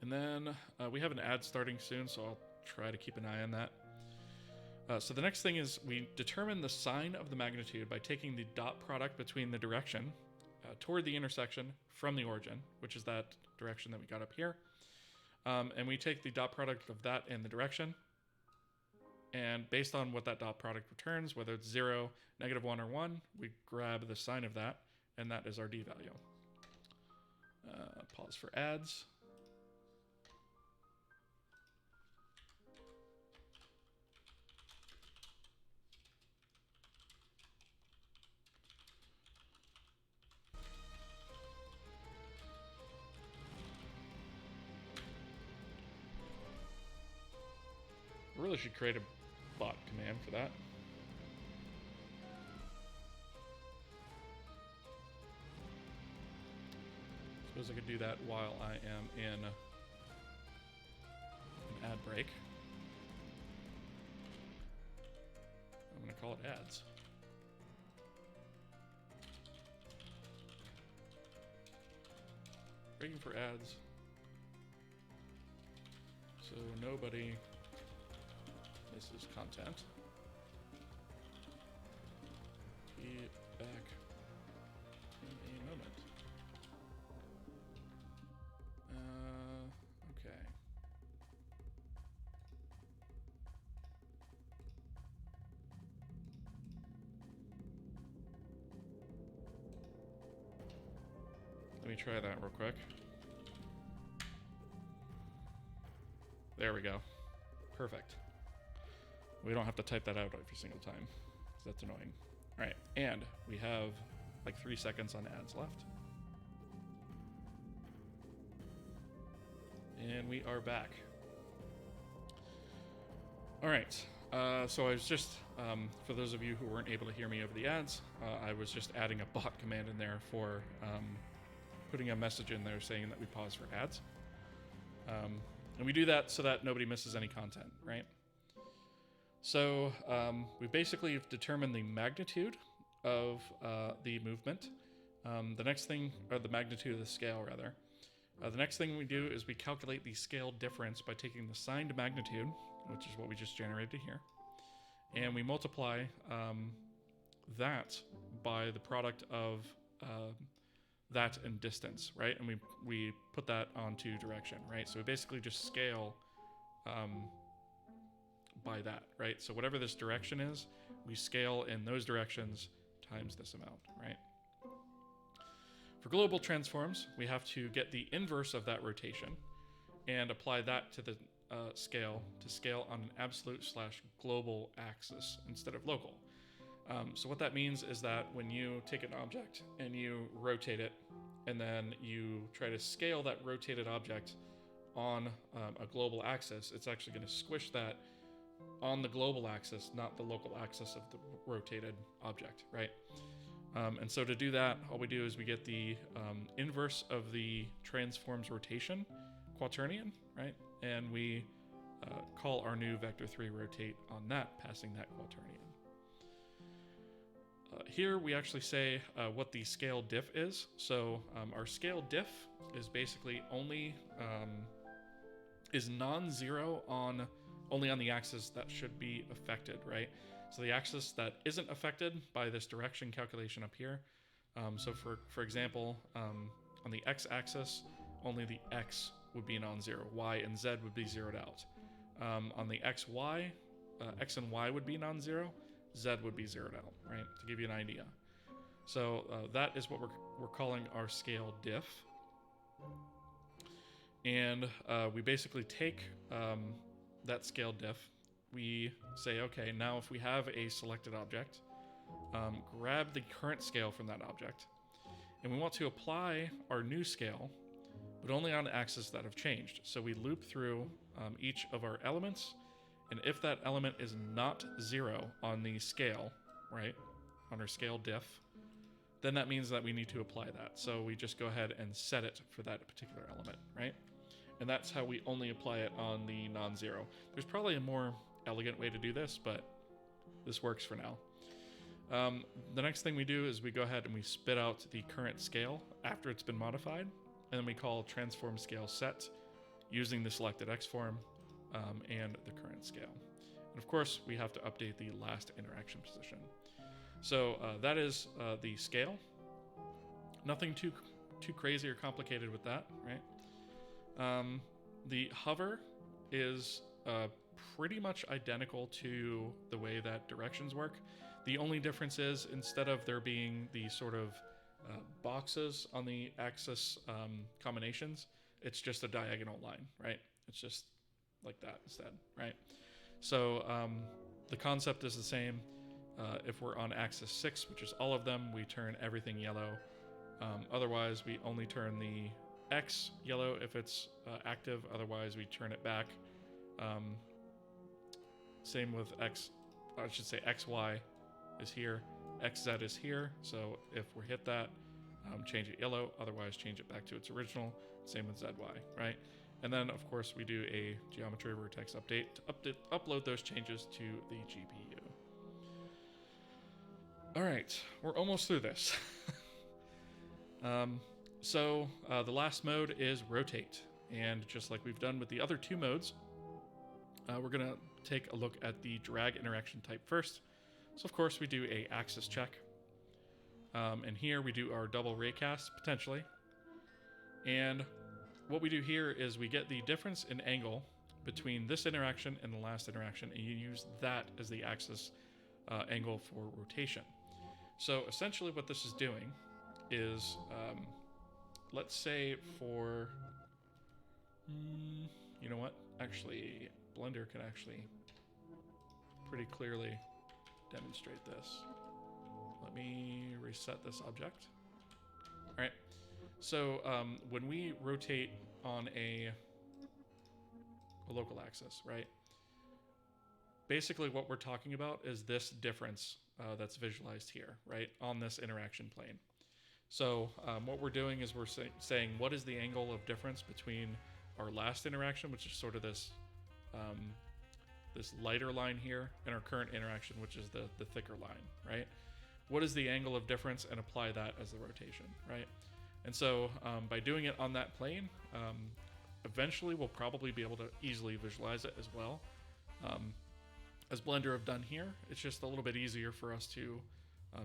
And then we have an ad starting soon, so I'll try to keep an eye on that. So the next thing is we determine the sign of the magnitude by taking the dot product between the direction toward the intersection from the origin, which is that direction that we got up here. And we take the dot product of that and the direction. And based on what that dot product returns, whether it's 0, -1, or 1, we grab the sign of that and that is our D value. Pause for adds. I really should create a bot command for that. Suppose I could do that while I am in an ad break. I'm going to call it ads. Breaking for ads. So nobody misses content. Be back in a moment. Okay. Let me try that real quick. There we go. Perfect. We don't have to type that out every single time, because that's annoying. All right, and we have like 3 seconds on ads left. And we are back. All right, so I was just, for those of you who weren't able to hear me over the ads, I was just adding a bot command in there for putting a message in there saying that we pause for ads. And we do that so that nobody misses any content, right? So we basically determined the magnitude of the movement. The next thing, or the magnitude of the scale rather. The next thing we do is we calculate the scale difference by taking the signed magnitude, which is what we just generated here, and we multiply that by the product of that and distance, right? And we put that onto direction, right? So we basically just scale by that, right? So whatever this direction is, we scale in those directions times this amount, right? For global transforms, we have to get the inverse of that rotation and apply that to the scale to scale on an absolute/global axis instead of local. So what that means is that when you take an object and you rotate it, and then you try to scale that rotated object on a global axis, it's actually going to squish that on the global axis, not the local axis of the rotated object, right? And so to do that, all we do is we get the inverse of the transform's rotation quaternion, right? And we call our new vector3 rotate on that, passing that quaternion. Here we actually say what the scale diff is. So our scale diff is basically only is non-zero on only on the axis that should be affected, right? So the axis that isn't affected by this direction calculation up here. So for example, on the x-axis, only the x would be non-zero. Y and z would be zeroed out. On the xy, x and y would be non-zero. Z would be zeroed out, right? To give you an idea. So that is what we're calling our scale diff. And we basically take that scale diff. We say, okay, now if we have a selected object, grab the current scale from that object, and we want to apply our new scale, but only on axes that have changed. So we loop through each of our elements, and if that element is not 0 on the scale, right, on our scale diff, then that means that we need to apply that. So we just go ahead and set it for that particular element, right? And that's how we only apply it on the non-zero. There's probably a more elegant way to do this, but this works for now. The next thing we do is we go ahead and we spit out the current scale after it's been modified, and then we call transform scale set using the selected X form and the current scale. And of course, we have to update the last interaction position. So that is the scale. Nothing too crazy or complicated with that, right? The hover is pretty much identical to the way that directions work. The only difference is instead of there being the sort of boxes on the axis combinations, it's just a diagonal line, right? It's just like that instead, right? So the concept is the same. If we're on axis 6, which is all of them, we turn everything yellow. Otherwise, we only turn the X yellow if it's active. Otherwise, we turn it back. Same with X, I should say XY is here. XZ is here. So if we hit that, change it yellow. Otherwise, change it back to its original. Same with ZY, right? And then, of course, we do a geometry vertex update to upload those changes to the GPU. All right, we're almost through this. So the last mode is rotate. And just like we've done with the other two modes, we're going to take a look at the drag interaction type first. So of course we do a axis check. And here we do our double raycast, potentially. And what we do here is we get the difference in angle between this interaction and the last interaction, and you use that as the axis angle for rotation. So essentially what this is doing is, let's say for, you know what, actually Blender can actually pretty clearly demonstrate this. Let me reset this object. All right, so when we rotate on a local axis, right, basically what we're talking about is this difference that's visualized here, right, on this interaction plane. So what we're doing is we're saying what is the angle of difference between our last interaction, which is sort of this this lighter line here, and our current interaction, which is the thicker line, right? What is the angle of difference, and apply that as the rotation, right? And so by doing it on that plane, eventually we'll probably be able to easily visualize it as well. As Blender have done here, it's just a little bit easier for us to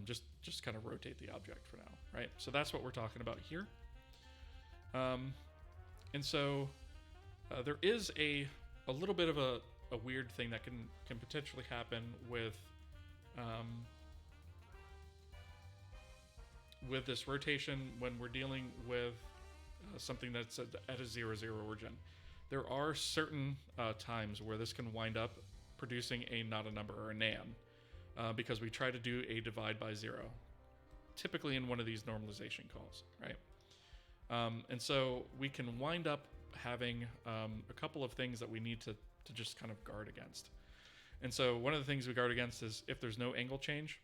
just kind of rotate the object for now, right? So that's what we're talking about here. And so there is a little bit of a weird thing that can potentially happen with this rotation when we're dealing with something that's at a 0, 0 origin. There are certain times where this can wind up producing a not a number or a nan, because we try to do a divide by 0, typically in one of these normalization calls, right? And so we can wind up having a couple of things that we need to just kind of guard against. And so one of the things we guard against is if there's no angle change,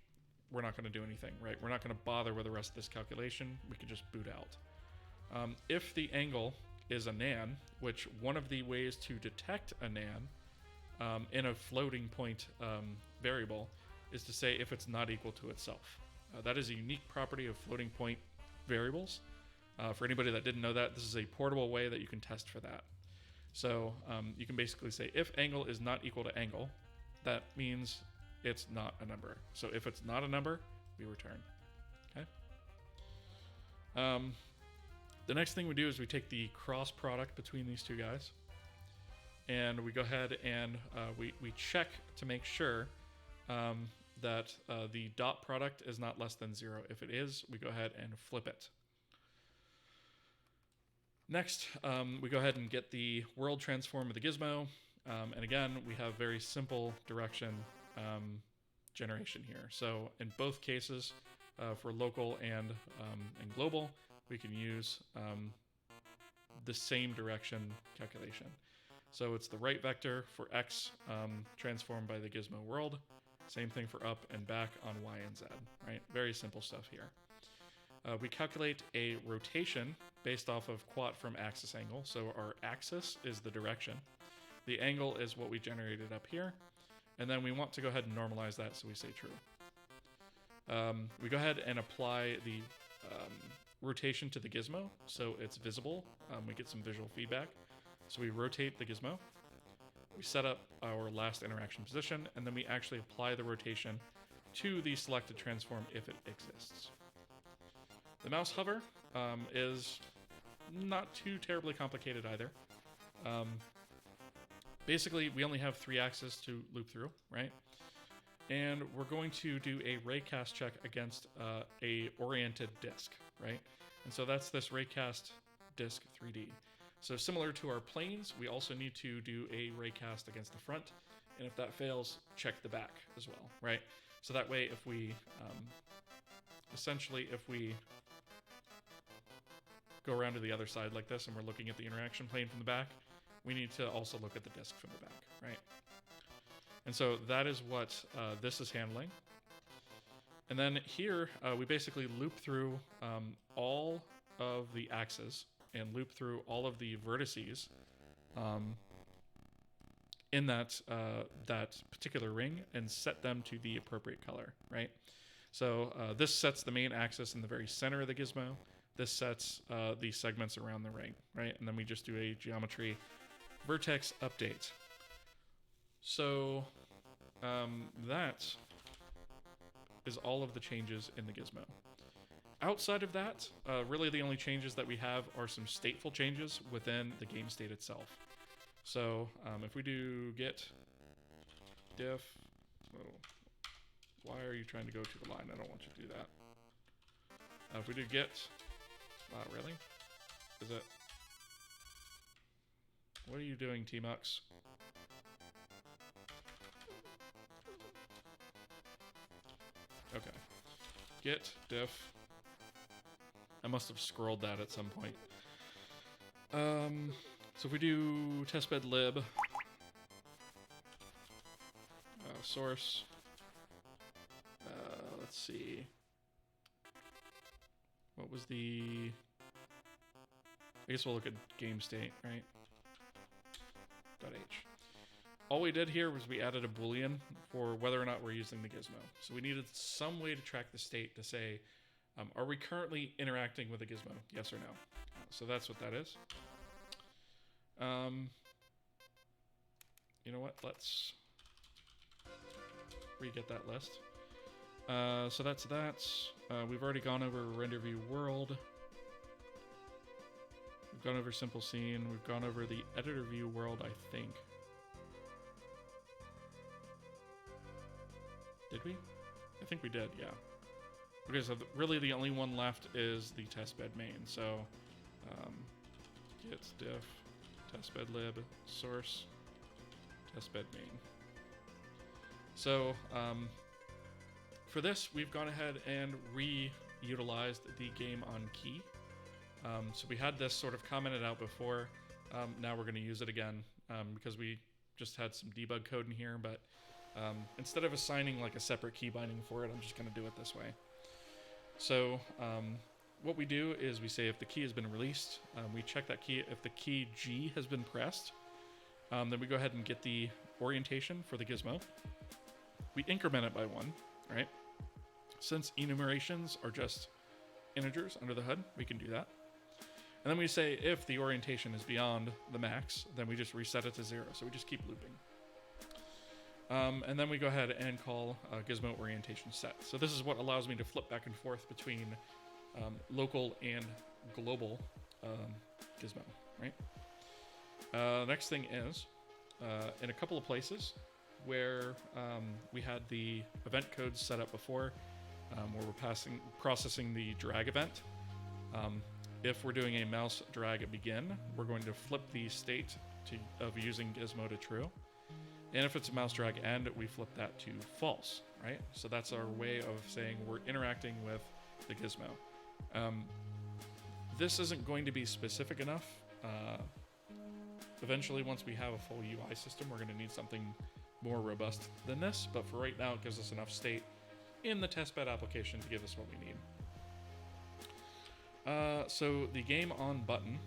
we're not going to do anything, right? We're not going to bother with the rest of this calculation. We can just boot out. If the angle is a nan, which one of the ways to detect a nan in a floating point variable is to say if it's not equal to itself. That is a unique property of floating point variables. For anybody that didn't know that, this is a portable way that you can test for that. So you can basically say if angle is not equal to angle, that means it's not a number. So if it's not a number, we return. Okay. The next thing we do is we take the cross product between these two guys, and we go ahead and we check to make sure that the dot product is not less than 0. If it is, we go ahead and flip it. Next, we go ahead and get the world transform of the Gizmo. And again, we have very simple direction generation here. So in both cases, for local and global, we can use the same direction calculation. So it's the right vector for X transformed by the Gizmo world. Same thing for up and back on Y and Z, right? Very simple stuff here. We calculate a rotation based off of quat from axis angle. So our axis is the direction. The angle is what we generated up here. And then we want to go ahead and normalize that, so we say true. We go ahead and apply the rotation to the Gizmo, so it's visible. We get some visual feedback. So we rotate the Gizmo. We set up our last interaction position, and then we actually apply the rotation to the selected transform if it exists. The mouse hover is not too terribly complicated either. Basically, we only have 3 axes to loop through, right? and we're going to do a Raycast check against a oriented disk, right? And so that's this Raycast disk 3D. So similar to our planes, we also need to do a Raycast against the front, and if that fails, check the back as well, right? So that way, if we, essentially, if we go around to the other side like this and we're looking at the interaction plane from the back, we need to also look at the disk from the back, right? And so that is what this is handling. And then here, we basically loop through all of the axes and loop through all of the vertices in that particular ring and set them to the appropriate color, right? So this sets the main axis in the very center of the gizmo. This sets the segments around the ring, right? And then we just do a geometry vertex update. So that is all of the changes in the gizmo. Outside of that, really the only changes that we have are some stateful changes within the game state itself. So if we do git diff, why are you trying to go to the line? I don't want you to do that. If we do git, wow, really? Is it? What are you doing, Tmux? Okay. Git diff. I must have scrolled that at some point. So if we do testbed lib, source, let's see. What was the... I guess we'll look at game state, right? .h. All we did here was we added a boolean for whether or not we're using the gizmo. So we needed some way to track the state to say, are we currently interacting with the gizmo? Yes or no? So that's what that is. You know what? Let's re-get that list. So that's that. We've already gone over render view world. We've gone over simple scene. We've gone over the editor view world, I think. Did we? I think we did, yeah. Okay, so really the only one left is the testbed main. So git diff testbed lib source testbed main. So for this, we've gone ahead and re-utilized the game on key. So we had this sort of commented out before. Now we're going to use it again because we just had some debug code in here, but instead of assigning like a separate key binding for it, I'm just going to do it this way. So what we do is we say if the key has been released, we check that key. If the key G has been pressed, then we go ahead and get the orientation for the gizmo. We increment it by 1, right? Since enumerations are just integers under the hood, we can do that. And then we say if the orientation is beyond the max, then we just reset it to 0. So we just keep looping. And then we go ahead and call gizmo orientation set. So this is what allows me to flip back and forth between local and global gizmo, right? Next thing is, in a couple of places where we had the event codes set up before, where we're processing the drag event, if we're doing a mouse drag at begin, we're going to flip the state of using gizmo to true. And if it's a mouse drag end, we flip that to false, right? So that's our way of saying we're interacting with the gizmo. This isn't going to be specific enough. Eventually, once we have a full UI system, we're going to need something more robust than this. But for right now, it gives us enough state in the testbed application to give us what we need. So the game on button,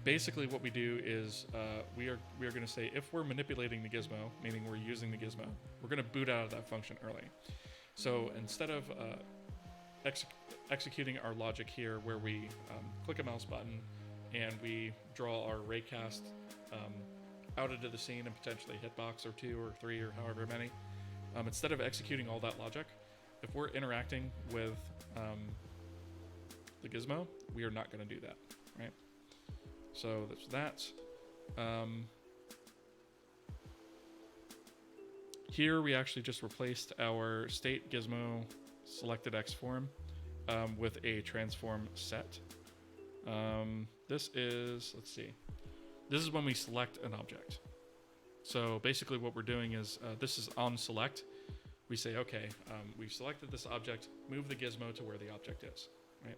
basically what we do is we are going to say if we're manipulating the gizmo, meaning we're using the gizmo, we're going to boot out of that function early. So instead of executing our logic here where we click a mouse button and we draw our Raycast out into the scene and potentially hitbox or 2 or 3 or however many, instead of executing all that logic, if we're interacting with the gizmo, we are not going to do that, right? So that's that. Here we actually just replaced our state Gizmo selected X form with a transform set. This is, let's see, this is when we select an object. So basically what we're doing is, this is on select. We say, okay, we've selected this object, move the gizmo to where the object is, right?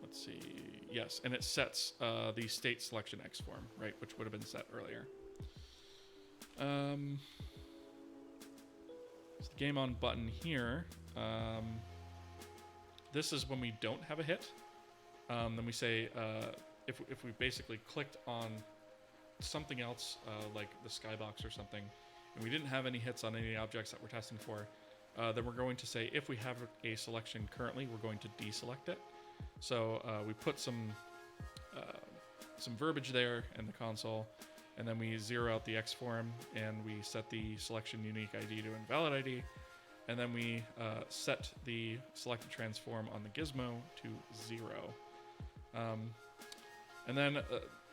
Let's see, yes, and it sets the state selection X form, right, which would have been set earlier. So the game on button here, this is when we don't have a hit. Then we say, if we basically clicked on something else, like the skybox or something, and we didn't have any hits on any objects that we're testing for, then we're going to say, if we have a selection currently, we're going to deselect it. So we put some verbiage there in the console, and then we zero out the X form, and we set the selection unique ID to invalid ID, and then we set the selected transform on the gizmo to 0. And then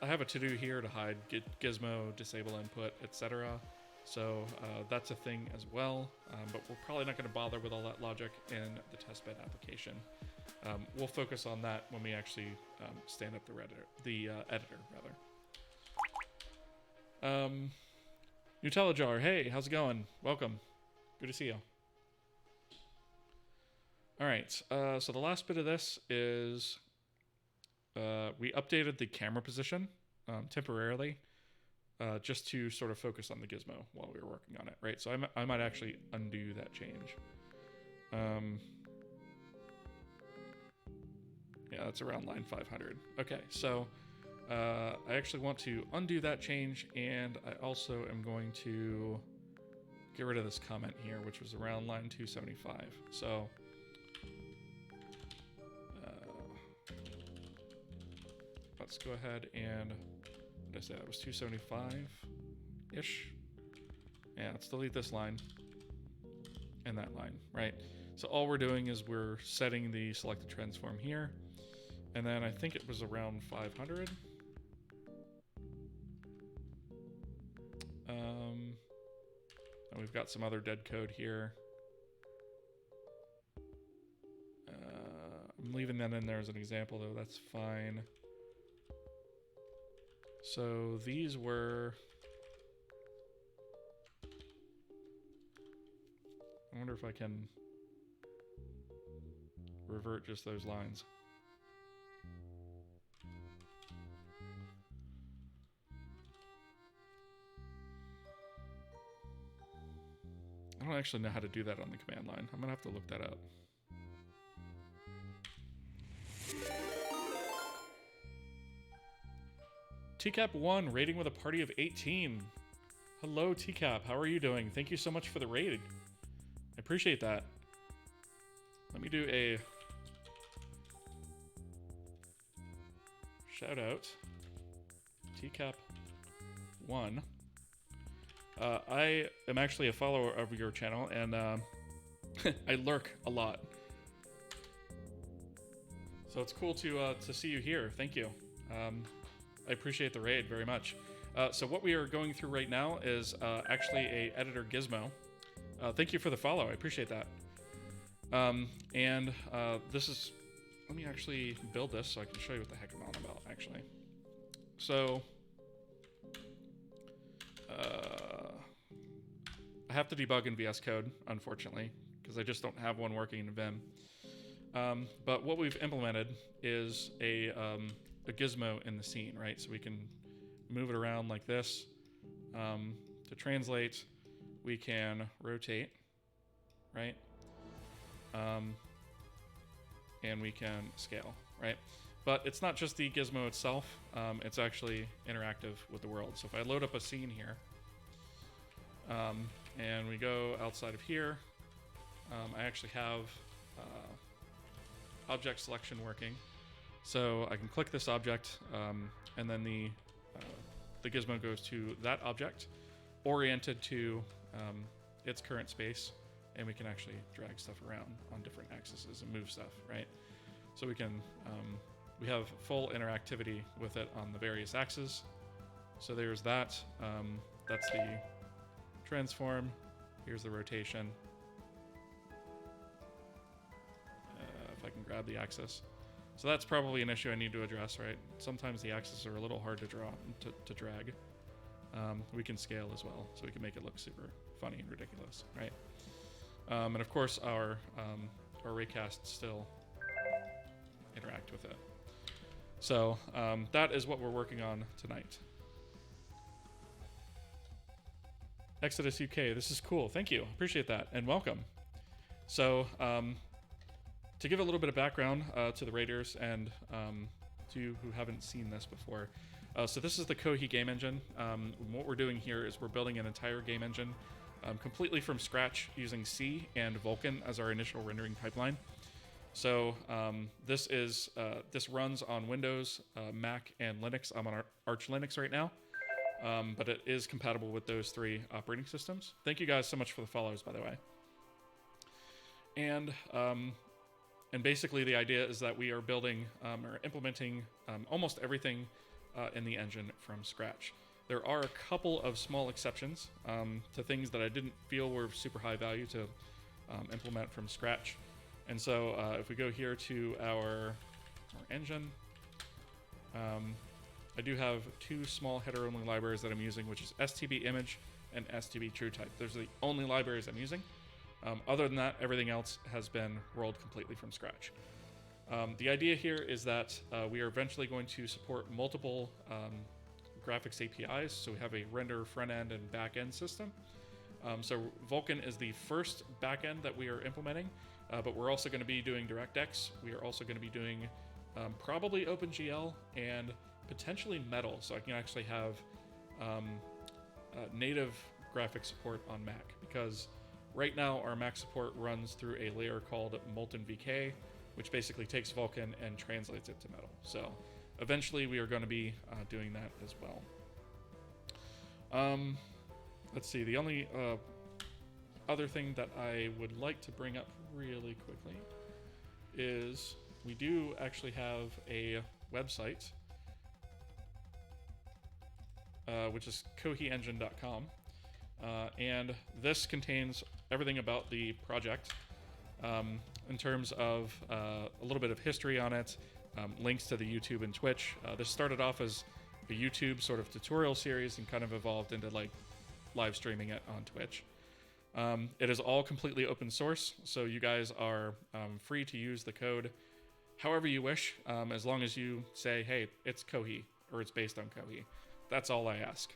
I have a to-do here to hide gizmo, disable input, etc. So that's a thing as well, but we're probably not going to bother with all that logic in the testbed application. We'll focus on that when we actually stand up the editor, rather. Nutella Jar, hey, how's it going? Welcome. Good to see you. All right, so the last bit of this is we updated the camera position temporarily just to sort of focus on the gizmo while we were working on it, right? So I might actually undo that change. Yeah, that's around line 500. Okay, so I actually want to undo that change, and I also am going to get rid of this comment here, which was around line 275. So let's go ahead and, what did I say, that was 275-ish? Yeah, let's delete this line and that line, right? So all we're doing is we're setting the selected transform here, and then I think it was around 500. And we've got some other dead code here. I'm leaving that in there as an example, though. That's fine. So these were... I wonder if I can revert just those lines. I don't actually know how to do that on the command line. I'm gonna have to look that up. TCAP1 raiding with a party of 18. Hello, TCAP. How are you doing? Thank you so much for the raid. I appreciate that. Let me do a shout out. TCAP1. I am actually a follower of your channel, and I lurk a lot. So it's cool to see you here. Thank you. I appreciate the raid very much. So what we are going through right now is actually a editor gizmo. Thank you for the follow. I appreciate that. This is... Let me actually build this so I can show you what the heck I'm on about, actually. So... I have to debug in VS Code, unfortunately, because I just don't have one working in Vim. But what we've implemented is a gizmo in the scene, right? So we can move it around like this. To translate, we can rotate, right? And we can scale, right? But it's not just the gizmo itself, it's actually interactive with the world. So if I load up a scene here, and we go outside of here, I actually have object selection working. So I can click this object, and then the gizmo goes to that object, oriented to its current space, and we can actually drag stuff around on different axes and move stuff, right? So we can we have full interactivity with it on the various axes, So there's that. That's the transform. Here's the rotation. If I can grab the axis. So that's probably an issue I need to address, right? Sometimes the axes are a little hard to draw, to drag. We can scale as well, so we can make it look super funny and ridiculous, right? And of course, our Raycast still interact with it. So that is what we're working on tonight. Exodus UK, this is cool. Thank you. Appreciate that, and welcome. So to give a little bit of background to the Raiders and to you who haven't seen this before. So this is the Kohi game engine. What we're doing here is we're building an entire game engine completely from scratch using C and Vulkan as our initial rendering pipeline. So this runs on Windows, Mac, and Linux. I'm on Arch Linux right now, but it is compatible with those 3 operating systems. Thank you guys so much for the follows, by the way. And basically the idea is that we are building or implementing almost everything in the engine from scratch. There are a couple of small exceptions to things that I didn't feel were super high value to implement from scratch. And so if we go here to our engine, I do have 2 small header-only libraries that I'm using, which is stbimage and stbTrueType. Those are the only libraries I'm using. Other than that, everything else has been rolled completely from scratch. The idea here is that we are eventually going to support multiple graphics APIs, so we have a render front-end and back-end system. So Vulkan is the first back-end that we are implementing, but we're also going to be doing DirectX. We are also going to be doing probably OpenGL and potentially Metal, so I can actually have native graphic support on Mac, because right now our Mac support runs through a layer called Molten VK, which basically takes Vulkan and translates it to Metal. So eventually we are going to be doing that as well. Let's see, the only other thing that I would like to bring up really quickly is we do actually have a website, which is kohiengine.com. And this contains everything about the project in terms of a little bit of history on it, links to the YouTube and Twitch. This started off as a YouTube sort of tutorial series and kind of evolved into like live streaming it on Twitch. It is all completely open source, so you guys are free to use the code however you wish, as long as you say, hey, it's Kohi, or it's based on Kohi. That's all I ask.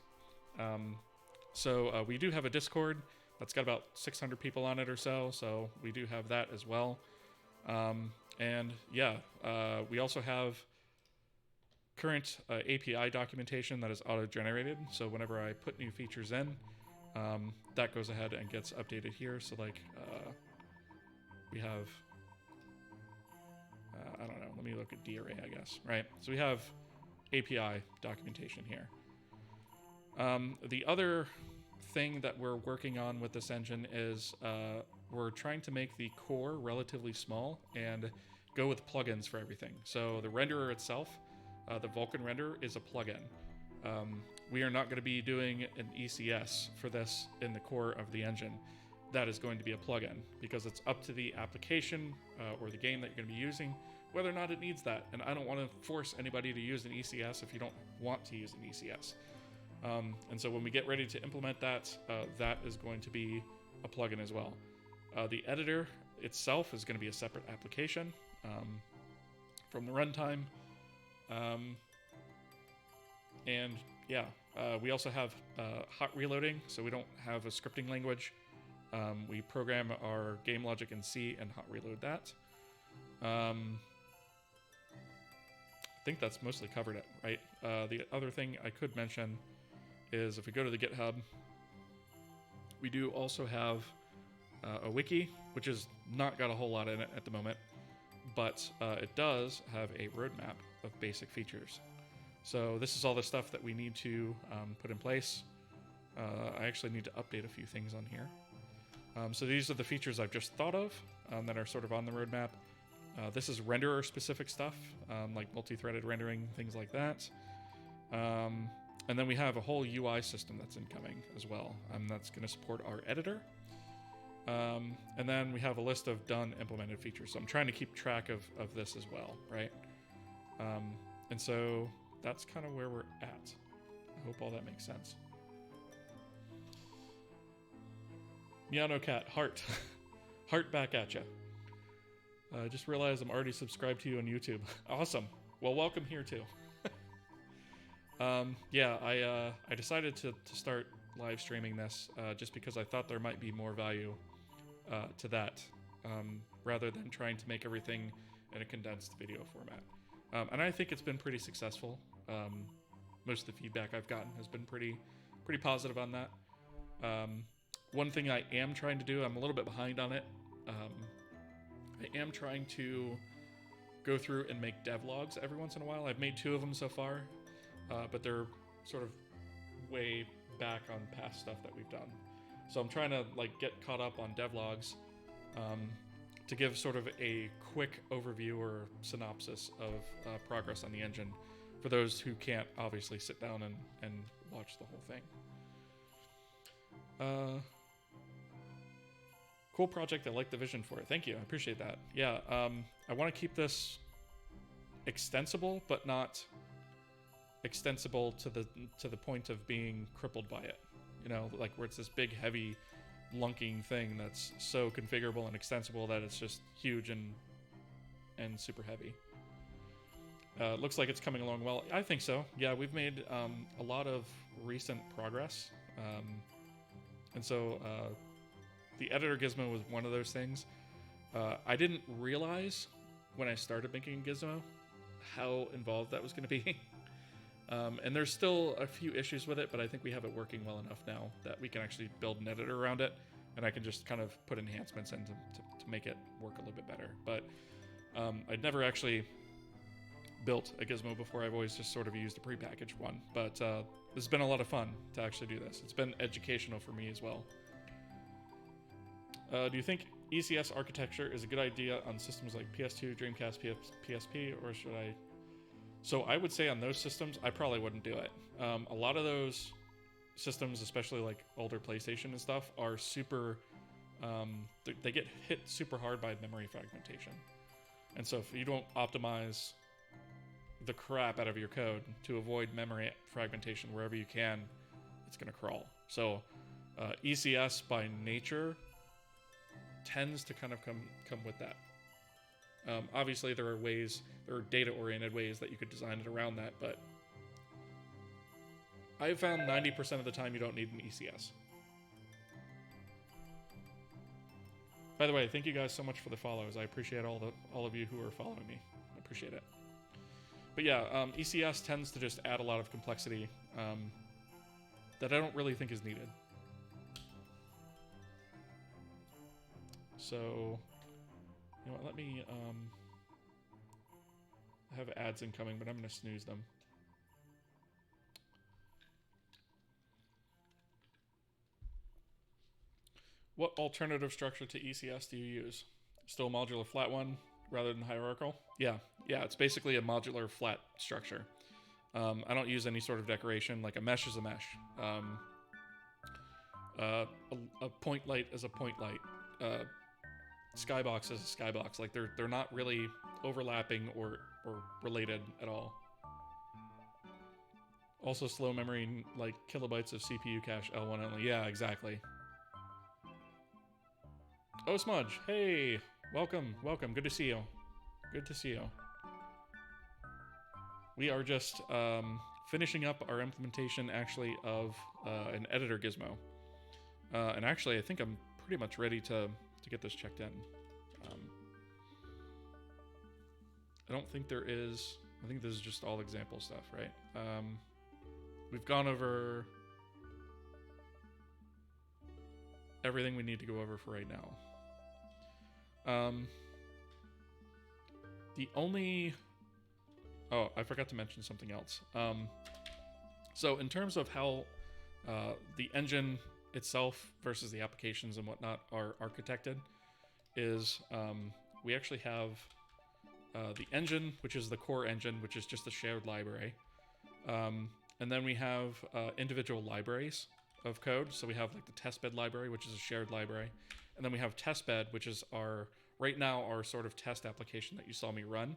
So we do have a Discord that's got about 600 people on it or so we do have that as well. And yeah, we also have current API documentation that is auto-generated, so whenever I put new features in, that goes ahead and gets updated here. So like, we have, I don't know, let me look at DArray, I guess, right? So we have API documentation here. The other thing that we're working on with this engine is we're trying to make the core relatively small and go with plugins for everything. So the renderer itself, the Vulkan renderer, is a plugin. We are not going to be doing an ECS for this in the core of the engine. That is going to be a plugin, because it's up to the application or the game that you're going to be using whether or not it needs that. And I don't want to force anybody to use an ECS if you don't want to use an ECS. And so when we get ready to implement that, that is going to be a plugin as well. The editor itself is going to be a separate application from the runtime. And yeah, we also have hot reloading, so we don't have a scripting language. We program our game logic in C and hot reload that. I think that's mostly covered it, right? The other thing I could mention is if we go to the GitHub, we do also have a wiki, which has not got a whole lot in it at the moment, but it does have a roadmap of basic features. So this is all the stuff that we need to put in place. I actually need to update a few things on here. So these are the features I've just thought of that are sort of on the roadmap. This is renderer specific stuff, like multi-threaded rendering, things like that. And then we have a whole UI system that's incoming as well. That's going to support our editor. And then we have a list of done implemented features. So I'm trying to keep track of this as well, right? And so that's kind of where we're at. I hope all that makes sense. Miano Cat, heart. Heart back at ya. I just realized I'm already subscribed to you on YouTube. Awesome. Well, welcome here too. Yeah, I decided to start live streaming this just because I thought there might be more value to that rather than trying to make everything in a condensed video format. And I think it's been pretty successful. Most of the feedback I've gotten has been pretty positive on that. One thing I am trying to do, I'm a little bit behind on it. I am trying to go through and make devlogs every once in a while. I've made 2 of them so far, but they're sort of way back on past stuff that we've done. So I'm trying to like get caught up on devlogs to give sort of a quick overview or synopsis of progress on the engine for those who can't obviously sit down and watch the whole thing. Cool project. I like the vision for it. Thank you. I appreciate that. Yeah, I want to keep this extensible, but not extensible to the point of being crippled by it. You know, like where it's this big, heavy, lunking thing that's so configurable and extensible that it's just huge and super heavy. Looks like it's coming along well. I think so. Yeah, we've made a lot of recent progress. And so the editor Gizmo was one of those things. I didn't realize when I started making Gizmo how involved that was going to be. And there's still a few issues with it, but I think we have it working well enough now that we can actually build an editor around it, and I can just kind of put enhancements in to make it work a little bit better. But I'd never actually built a Gizmo before. I've always just sort of used a prepackaged one. But this has been a lot of fun to actually do this. It's been educational for me as well. Do you think ECS architecture is a good idea on systems like PS2, Dreamcast, PSP, or should I? So I would say on those systems, I probably wouldn't do it. A lot of those systems, especially like older PlayStation and stuff, are super, they get hit super hard by memory fragmentation. And so if you don't optimize the crap out of your code to avoid memory fragmentation wherever you can, it's going to crawl. So ECS by nature tends to kind of come with that. Obviously, there are data-oriented ways that you could design it around that, but I've found 90% of the time you don't need an ECS. By the way, thank you guys so much for the follows. I appreciate all of you who are following me. I appreciate it. But yeah, ECS tends to just add a lot of complexity that I don't really think is needed. So, you know what, let me, I have ads incoming, but I'm going to snooze them. What alternative structure to ECS do you use? Still a modular flat one rather than hierarchical? Yeah, it's basically a modular flat structure. I don't use any sort of decoration. Like a mesh is a mesh. A point light is a point light. Skybox is a skybox. Like they're not really overlapping or related at all. Also slow memory, like kilobytes of CPU cache, L1 only. Yeah, exactly. Oh, Smudge, hey, welcome. Good to see you. We are just finishing up our implementation, actually, of an editor Gizmo. And actually, I think I'm pretty much ready to get this checked in. I don't think there is. I think this is just all example stuff, right? We've gone over everything we need to go over for right now. The only... Oh, I forgot to mention something else. So in terms of how the engine itself versus the applications and whatnot are architected is we actually have the engine, which is the core engine, which is just a shared library. And then we have individual libraries of code. So we have like the testbed library, which is a shared library. And then we have testbed, which is right now our sort of test application that you saw me run.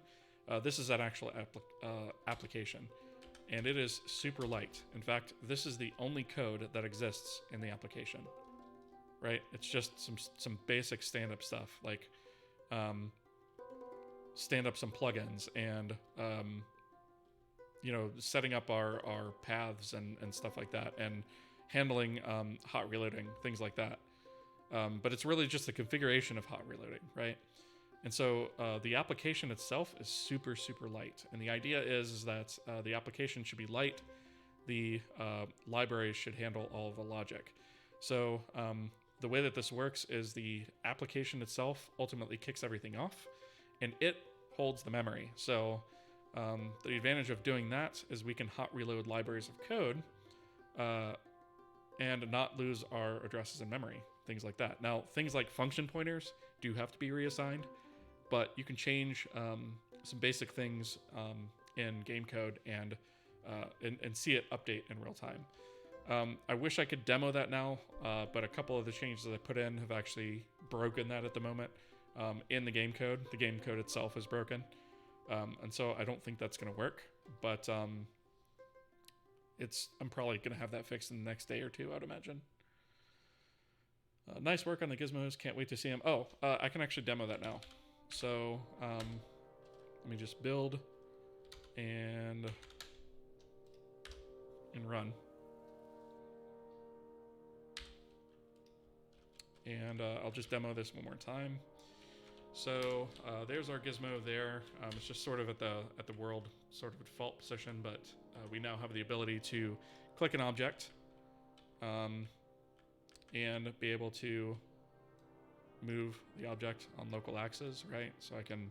This is an actual application. And it is super light. In fact, this is the only code that exists in the application, right? It's just some basic stand-up stuff, like stand up some plugins and setting up our paths and stuff like that, and handling hot reloading, things like that. But it's really just the configuration of hot reloading, right? And so the application itself is super, super light. And the idea is that the application should be light. The libraries should handle all of the logic. So the way that this works is the application itself ultimately kicks everything off, and it holds the memory. So the advantage of doing that is we can hot reload libraries of code and not lose our addresses in memory, things like that. Now, things like function pointers do have to be reassigned, but you can change some basic things in game code and see it update in real time. I wish I could demo that now, but a couple of the changes that I put in have actually broken that at the moment in the game code. The game code itself is broken, and so I don't think that's going to work, but I'm probably going to have that fixed in the next day or two, I'd imagine. Nice work on the gizmos. Can't wait to see them. Oh, I can actually demo that now. So let me just build and run. And I'll just demo this one more time. So there's our gizmo there. It's just sort of at the world sort of default position, but we now have the ability to click an object and be able to move the object on local axis, right? So I can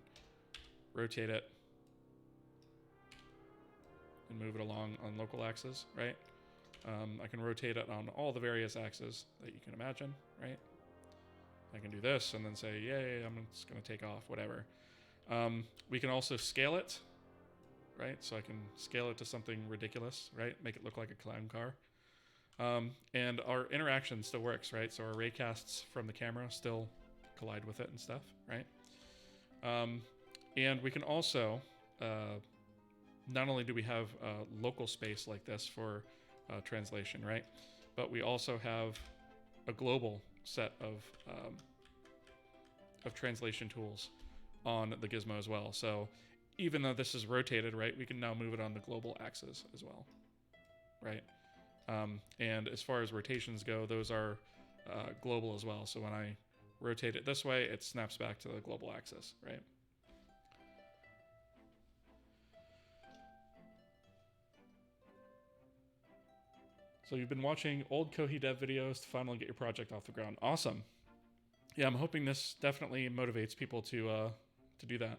rotate it and move it along on local axis, right? I can rotate it on all the various axes that you can imagine, right? I can do this and then say, yay, I'm just going to take off, whatever. We can also scale it, right? So I can scale it to something ridiculous, right? Make it look like a clown car. And our interaction still works, right? So our raycasts from the camera still collide with it and stuff, right? And we can also, not only do we have local space like this for translation, right? But we also have a global set of translation tools on the gizmo as well. So even though this is rotated, right, we can now move it on the global axis as well, right? And as far as rotations go, those are global as well. So when I rotate it this way, it snaps back to the global axis, right? So you've been watching old Kohi dev videos to finally get your project off the ground. Awesome. Yeah, I'm hoping this definitely motivates people to do that.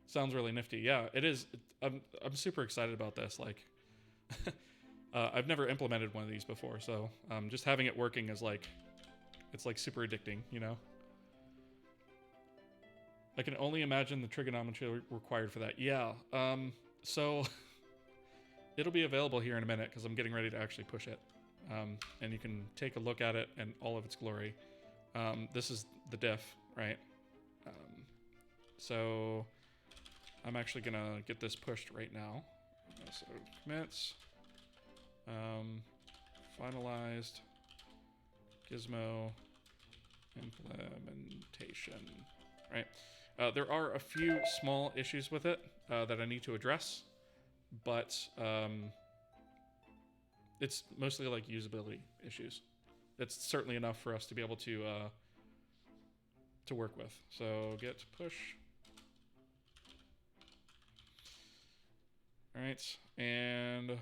Sounds really nifty. Yeah, it is. I'm super excited about this. Like, I've never implemented one of these before, so just having it working is like, it's like super addicting, you know? I can only imagine the trigonometry required for that. Yeah, so it'll be available here in a minute because I'm getting ready to actually push it. And you can take a look at it in all of its glory. This is the diff, right? So I'm actually gonna get this pushed right now. So commits, finalized, Gizmo implementation, right? There are a few small issues with it that I need to address, but it's mostly like usability issues. It's certainly enough for us to be able to work with. So git push. All right, and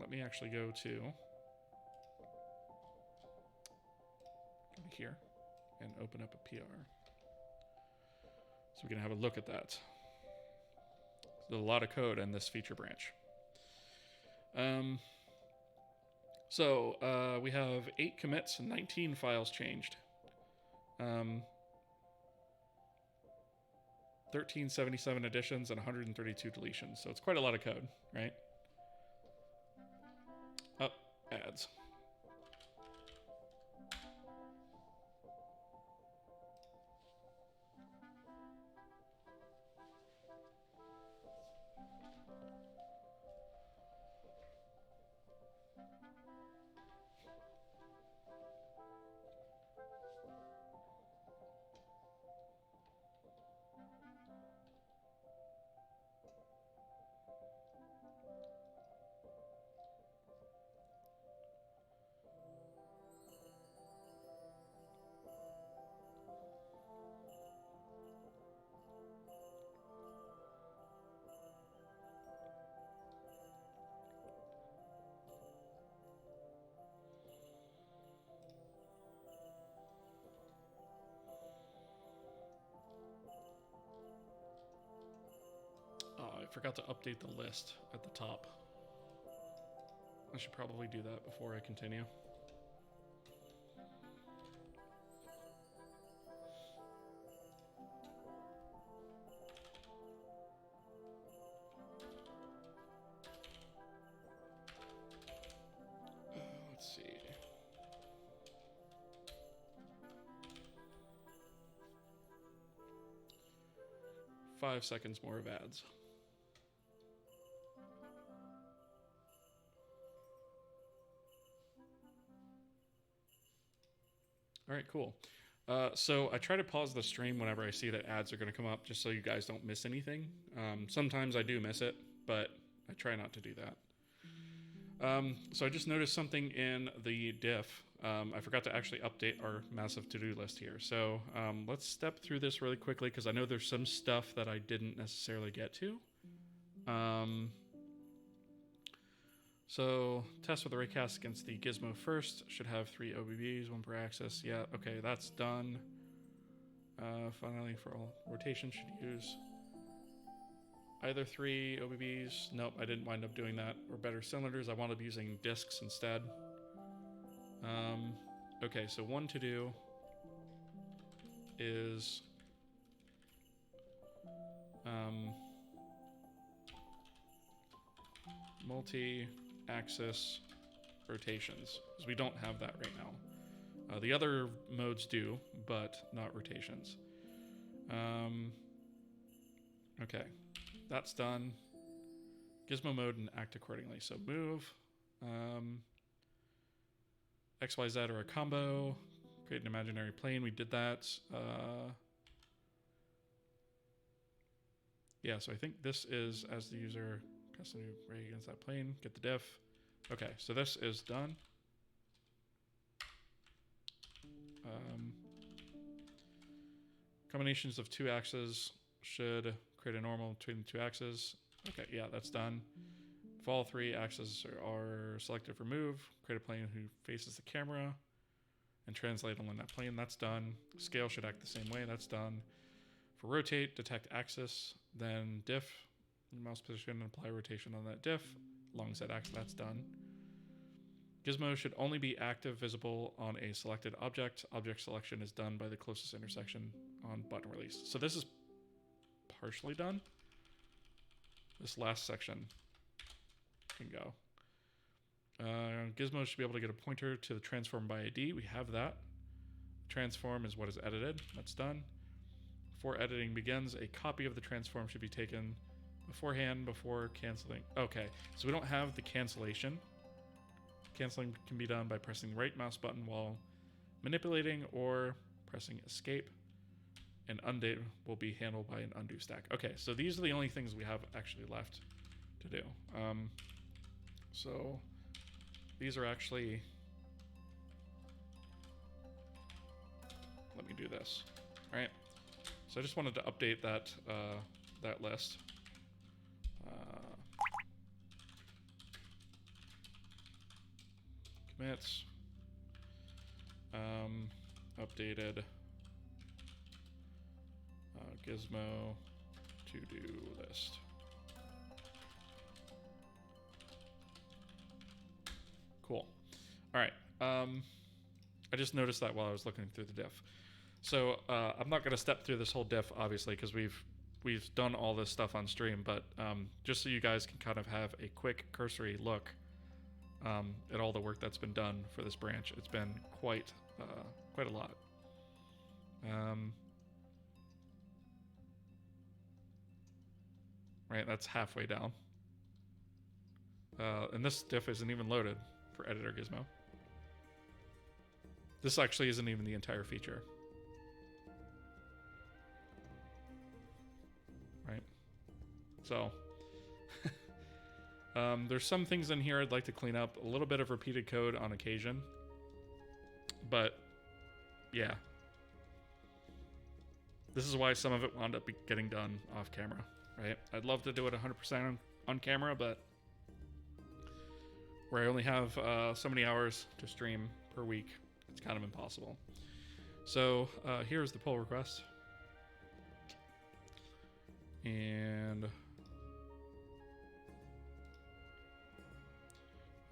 let me actually go to here and open up a PR so we can have a look at that. There's a lot of code in this feature branch. So we have 8 commits and 19 files changed. 1377 additions and 132 deletions. So it's quite a lot of code, right? Oh, ads. Oh, I forgot to update the list at the top. I should probably do that before I continue. Let's see. 5 seconds more of ads. All right, cool. So I try to pause the stream whenever I see that ads are going to come up, just so you guys don't miss anything. Sometimes I do miss it, but I try not to do that. So I just noticed something in the diff. I forgot to actually update our massive to-do list here. So let's step through this really quickly, because I know there's some stuff that I didn't necessarily get to. So test with the Raycast against the Gizmo first. Should have 3 OBBs, 1 per axis. Yeah, okay, that's done. Finally, for all rotation, should use either 3 OBBs. Nope, I didn't wind up doing that. Or better cylinders. I wound up using disks instead. Okay, so one to do is multi-axis rotations, because we don't have that right now. The other modes do, but not rotations. Okay, that's done. Gizmo mode and act accordingly. So move, XYZ or a combo, create an imaginary plane. We did that. Yeah, so I think this is as the user cast a new ray against that plane, get the diff. Okay, so this is done. Combinations of 2 axes should create a normal between the 2 axes. Okay, yeah, that's done. If all 3 axes are selected for move, create a plane who faces the camera and translate along that plane. That's done. Scale should act the same way. That's done. For rotate, detect axis, then diff. Mouse position and apply rotation on that diff along said axis. That's done. Gizmo should only be active visible on a selected object. Object selection is done by the closest intersection on button release. So this is partially done. This last section can go. Gizmo should be able to get a pointer to the transform by ID. We have that. Transform is what is edited. That's done. Before editing begins, a copy of the transform should be taken beforehand before canceling. Okay, so we don't have the cancellation. Canceling can be done by pressing the right mouse button while manipulating or pressing escape. And undo will be handled by an undo stack. Okay, so these are the only things we have actually left to do. So these are actually, let me do this. All right, so I just wanted to update that, that list. Commits, updated Gizmo to-do list. Cool. All right. I just noticed that while I was looking through the diff. So I'm not going to step through this whole diff, obviously, because we've we've done all this stuff on stream, but just so you guys can kind of have a quick cursory look at all the work that's been done for this branch. It's been quite a lot. Right, that's halfway down. And this diff isn't even loaded for editor Gizmo. This actually isn't even the entire feature. Right? So, there's some things in here I'd like to clean up. A little bit of repeated code on occasion. But, yeah. This is why some of it wound up getting done off camera, right? I'd love to do it 100% on camera, but where I only have so many hours to stream per week, it's kind of impossible. So here's the pull request. And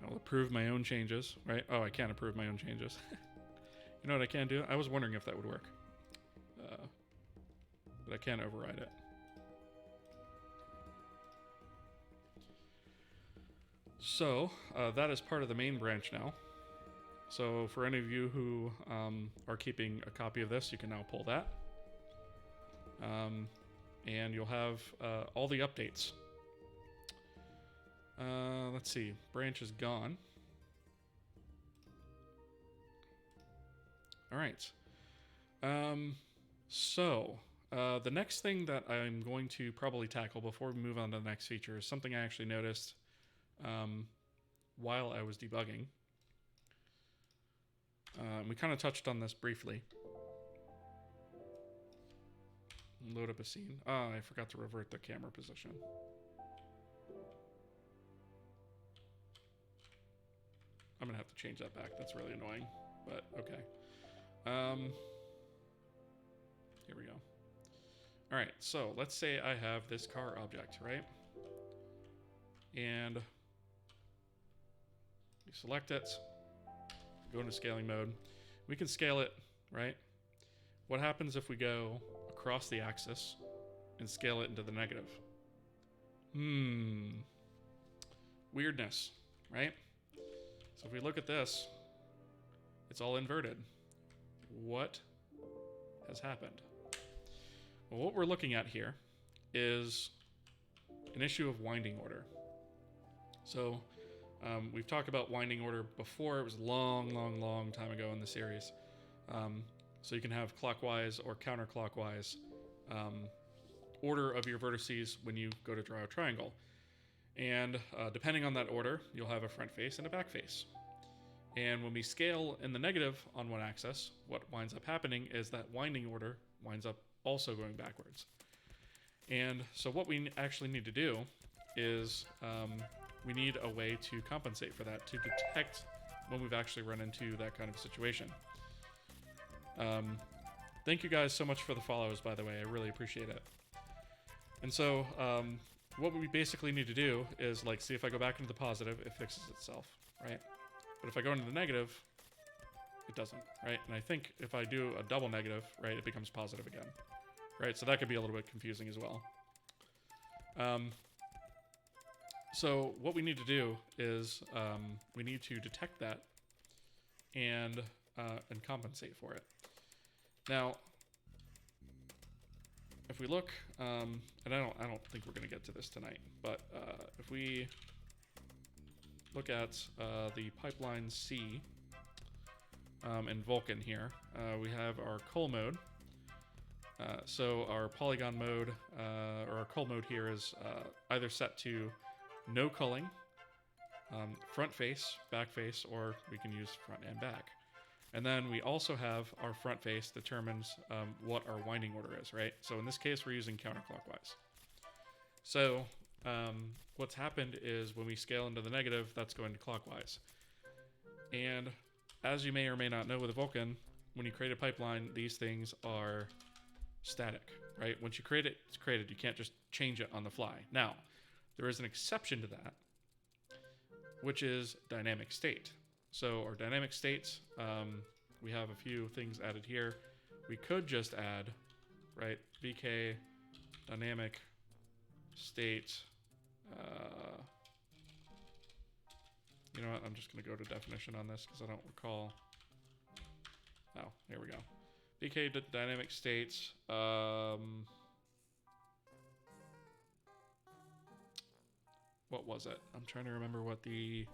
I'll approve my own changes, right? Oh, I can't approve my own changes. You know what I can do? I was wondering if that would work. But I can't override it. So that is part of the main branch now. So for any of you who are keeping a copy of this, you can now pull that. And you'll have all the updates. Let's see, branch is gone. All right. So the next thing that I'm going to probably tackle before we move on to the next feature is something I actually noticed while I was debugging. We kind of touched on this briefly. Load up a scene. Ah, I forgot to revert the camera position. I'm gonna have to change that back. That's really annoying, but okay. Here we go. All right, so let's say I have this car object, right? And we select it, go into scaling mode. We can scale it, right? What happens if we go across the axis and scale it into the negative? Weirdness, right? So if we look at this, it's all inverted. What has happened? Well, what we're looking at here is an issue of winding order. So we've talked about winding order before. It was long time ago in the series. So you can have clockwise or counterclockwise order of your vertices when you go to draw a triangle. And depending on that order, you'll have a front face and a back face. And when we scale in the negative on one axis, what winds up happening is that winding order winds up also going backwards. And so what we actually need to do is we need a way to compensate for that, to detect when we've actually run into that kind of situation. Thank you guys so much for the follows, by the way. I really appreciate it. And so what we basically need to do is, like, see if I go back into the positive, it fixes itself, right? But if I go into the negative, it doesn't, right? And I think if I do a double negative, right, it becomes positive again, right? So that could be a little bit confusing as well. So what we need to do is we need to detect that and compensate for it. Now, if we look, and I don't think we're going to get to this tonight, but if we look at the pipeline C in Vulkan here, we have our cull mode. So our polygon mode, or our cull mode here is either set to no culling, front face, back face, or we can use front and back. And then we also have our front face determines what our winding order is, right? So in this case, we're using counterclockwise. So what's happened is when we scale into the negative, that's going to clockwise. And as you may or may not know with Vulkan, when you create a pipeline, these things are static, right? Once you create it, it's created. You can't just change it on the fly. Now, there is an exception to that, which is dynamic state. So our dynamic states, we have a few things added here. We could just add, right, VK dynamic state. You know what? I'm just going to go to definition on this because I don't recall. Oh, here we go. VK dynamic states. What was it? I'm trying to remember what the...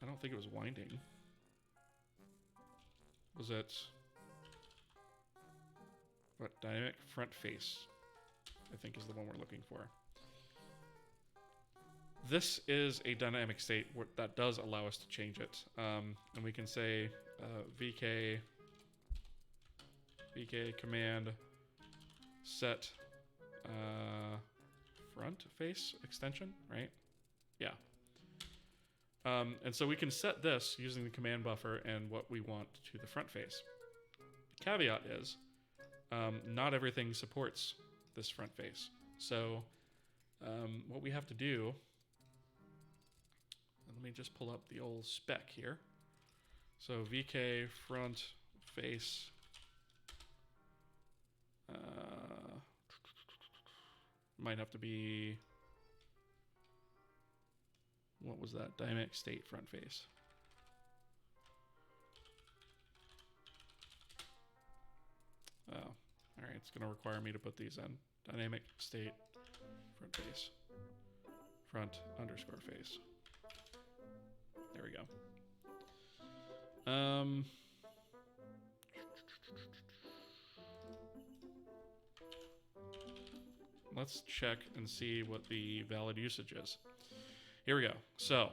I don't think it was winding. Was it... What? Dynamic front face, I think is the one we're looking for. This is a dynamic state that does allow us to change it. And we can say VK command set front face extension, right? Yeah. And so we can set this using the command buffer and what we want to the front face. The caveat is not everything supports this front face. So what we have to do, let me just pull up the old spec here. So VK front face might have to be, what was that? Dynamic state front face. Oh, all right. It's going to require me to put these in. Dynamic state front face. Front underscore face. There we go. Let's check and see what the valid usage is. Here we go. So,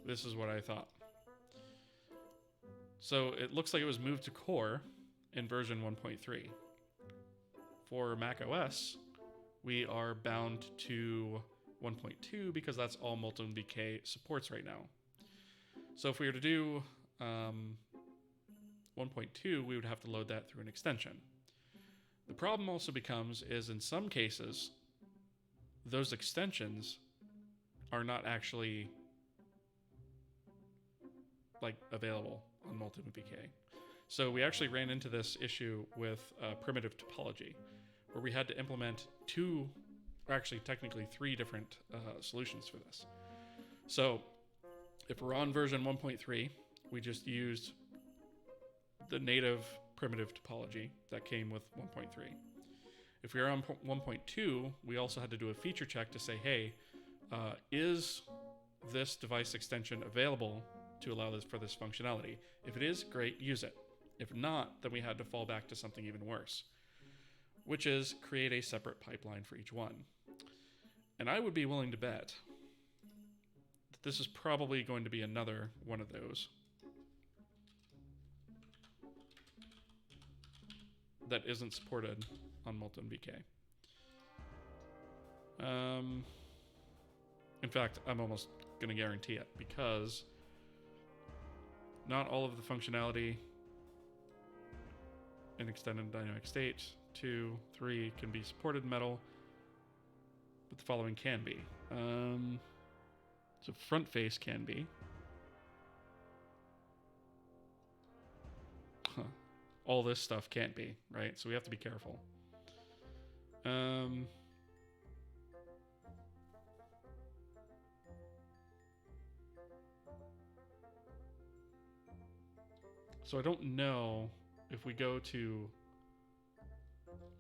this is what I thought. So, it looks like it was moved to core in version 1.3. For Mac OS, we are bound to 1.2 because that's all MultiVK supports right now. So if we were to do 1.2, we would have to load that through an extension. The problem also becomes is in some cases, those extensions are not actually like available on MultiVK. So we actually ran into this issue with primitive topology, where we had to implement actually technically three different solutions for this. So if we're on version 1.3, we just used the native primitive topology that came with 1.3. If we are on 1.2, we also had to do a feature check to say, hey, is this device extension available to allow this for this functionality? If it is, great, use it. If not, then we had to fall back to something even worse, which is create a separate pipeline for each one. And I would be willing to bet that this is probably going to be another one of those that isn't supported on MultiVK. In fact, I'm almost going to guarantee it because not all of the functionality in extended dynamic state 2, 3 can be supported in Metal, but the following can be. So front face can be. All this stuff can't be, right? So we have to be careful. So I don't know if we go to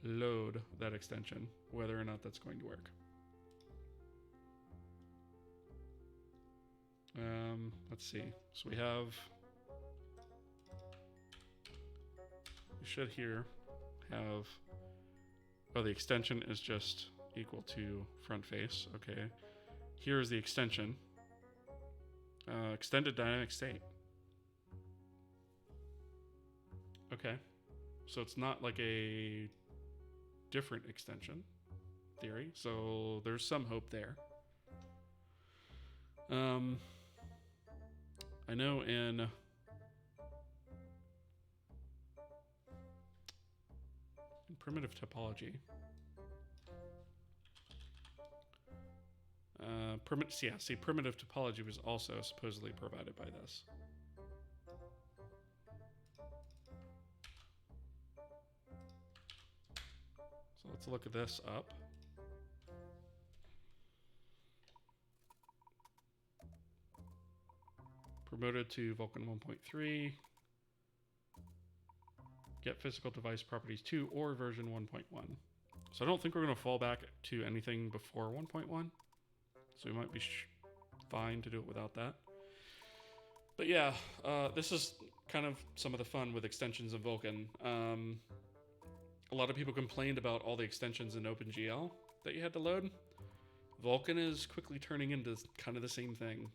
load that extension, whether or not that's going to work. Let's see. So we should here have, oh, the extension is just equal to front face. Okay. Here's the extension. Extended dynamic state. Okay. So it's not like a different extension theory. So there's some hope there. I know in primitive topology, primitive topology was also supposedly provided by this. let's look at this up. Promoted to Vulkan 1.3. Get physical device properties 2 or version 1.1. So I don't think we're going to fall back to anything before 1.1. So we might be fine to do it without that. But yeah, this is kind of some of the fun with extensions in Vulkan. A lot of people complained about all the extensions in OpenGL that you had to load. Vulkan is quickly turning into kind of the same thing,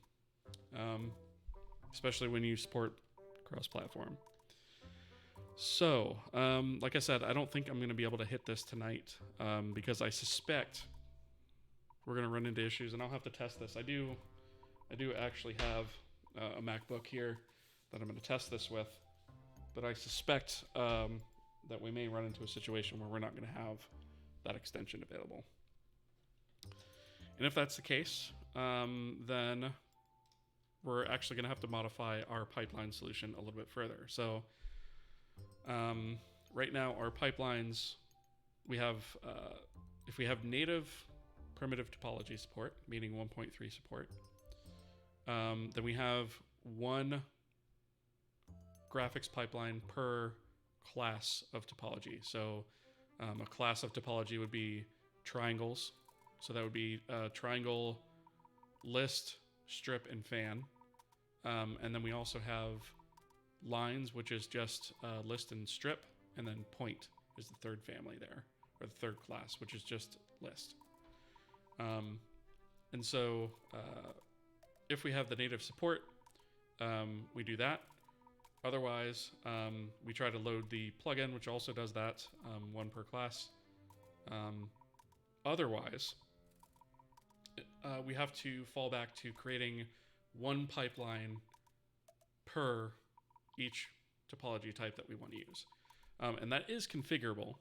especially when you support cross-platform. So, like I said, I don't think I'm going to be able to hit this tonight because I suspect we're going to run into issues, and I'll have to test this. I do actually have a MacBook here that I'm going to test this with, but I suspect that we may run into a situation where we're not going to have that extension available. And if that's the case, then we're actually going to have to modify our pipeline solution a little bit further. So right now, our pipelines, we have, if we have native primitive topology support, meaning 1.3 support, then we have one graphics pipeline per class of topology. So a class of topology would be triangles. So that would be triangle, list, strip, and fan. And then we also have lines, which is just list and strip, and then point is the third family there, or the third class, which is just list. And so if we have the native support, we do that. Otherwise, we try to load the plugin, which also does that, one per class. Otherwise, we have to fall back to creating one pipeline per each topology type that we want to use. And that is configurable,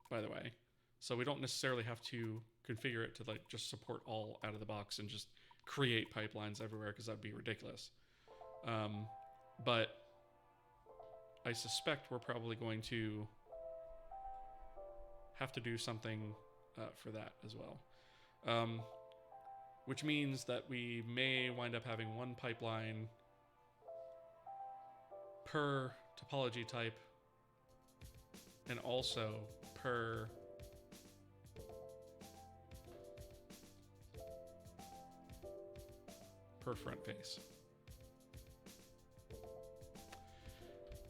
by the way. So we don't necessarily have to configure it to like just support all out of the box and just create pipelines everywhere, because that'd be ridiculous. But I suspect we're probably going to have to do something for that as well. Which means that we may wind up having one pipeline per topology type and also per front face.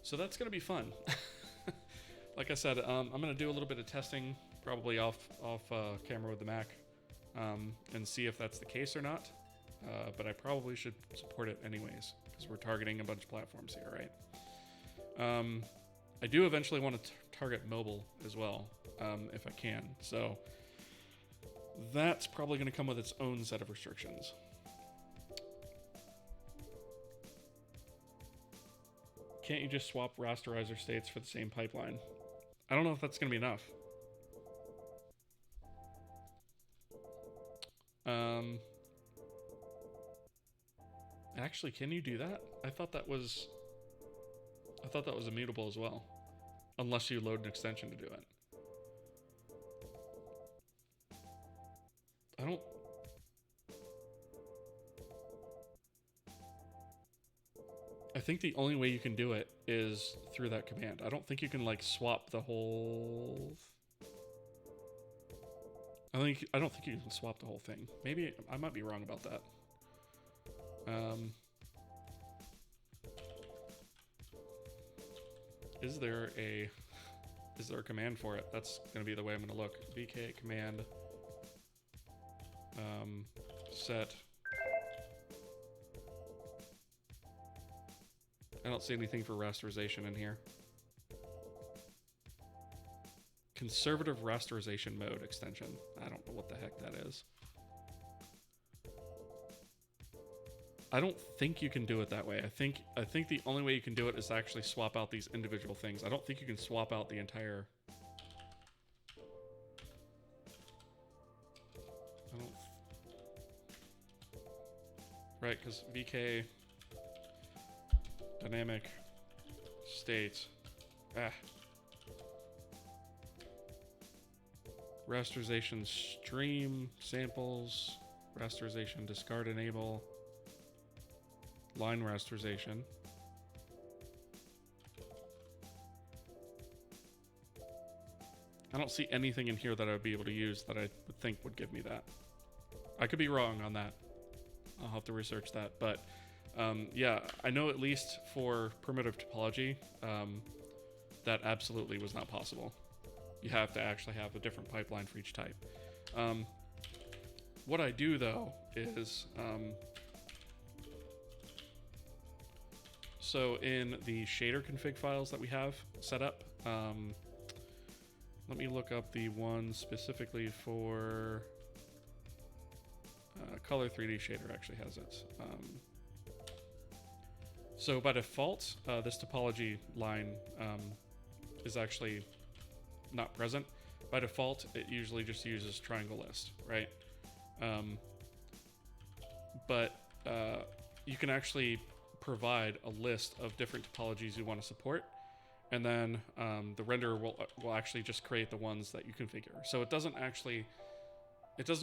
So that's going to be fun. Like I said, I'm going to do a little bit of testing, probably off camera with the Mac, and see if that's the case or not. But I probably should support it anyways, because we're targeting a bunch of platforms here, right? I do eventually want to target mobile as well, if I can. So that's probably going to come with its own set of restrictions. Can't you just swap rasterizer states for the same pipeline? I don't know if that's going to be enough. Actually, can you do that? I thought that was immutable as well, unless you load an extension to do it. I think the only way you can do it is through that command. I don't think you can like swap the whole. I don't think you can swap the whole thing. Maybe I might be wrong about that. Is there a command for it? That's going to be the way I'm going to look. VK command set. I don't see anything for rasterization in here. Conservative rasterization mode extension. I don't know what the heck that is. I don't think you can do it that way. I think the only way you can do it is to actually swap out these individual things. I don't think you can swap out the entire. Right, because VK dynamic state. rasterization stream samples, rasterization discard enable, line rasterization. I don't see anything in here that I would be able to use that I would think would give me that. I could be wrong on that. I'll have to research that. But yeah, I know at least for primitive topology, that absolutely was not possible. You have to actually have a different pipeline for each type. What I do though is, so in the shader config files that we have set up, let me look up the one specifically for Color 3D Shader actually has it. So by default, this topology line is actually not present. By default, it usually just uses triangle list, right? But you can actually provide a list of different topologies you want to support, and then the renderer will actually just create the ones that you configure. So it doesn't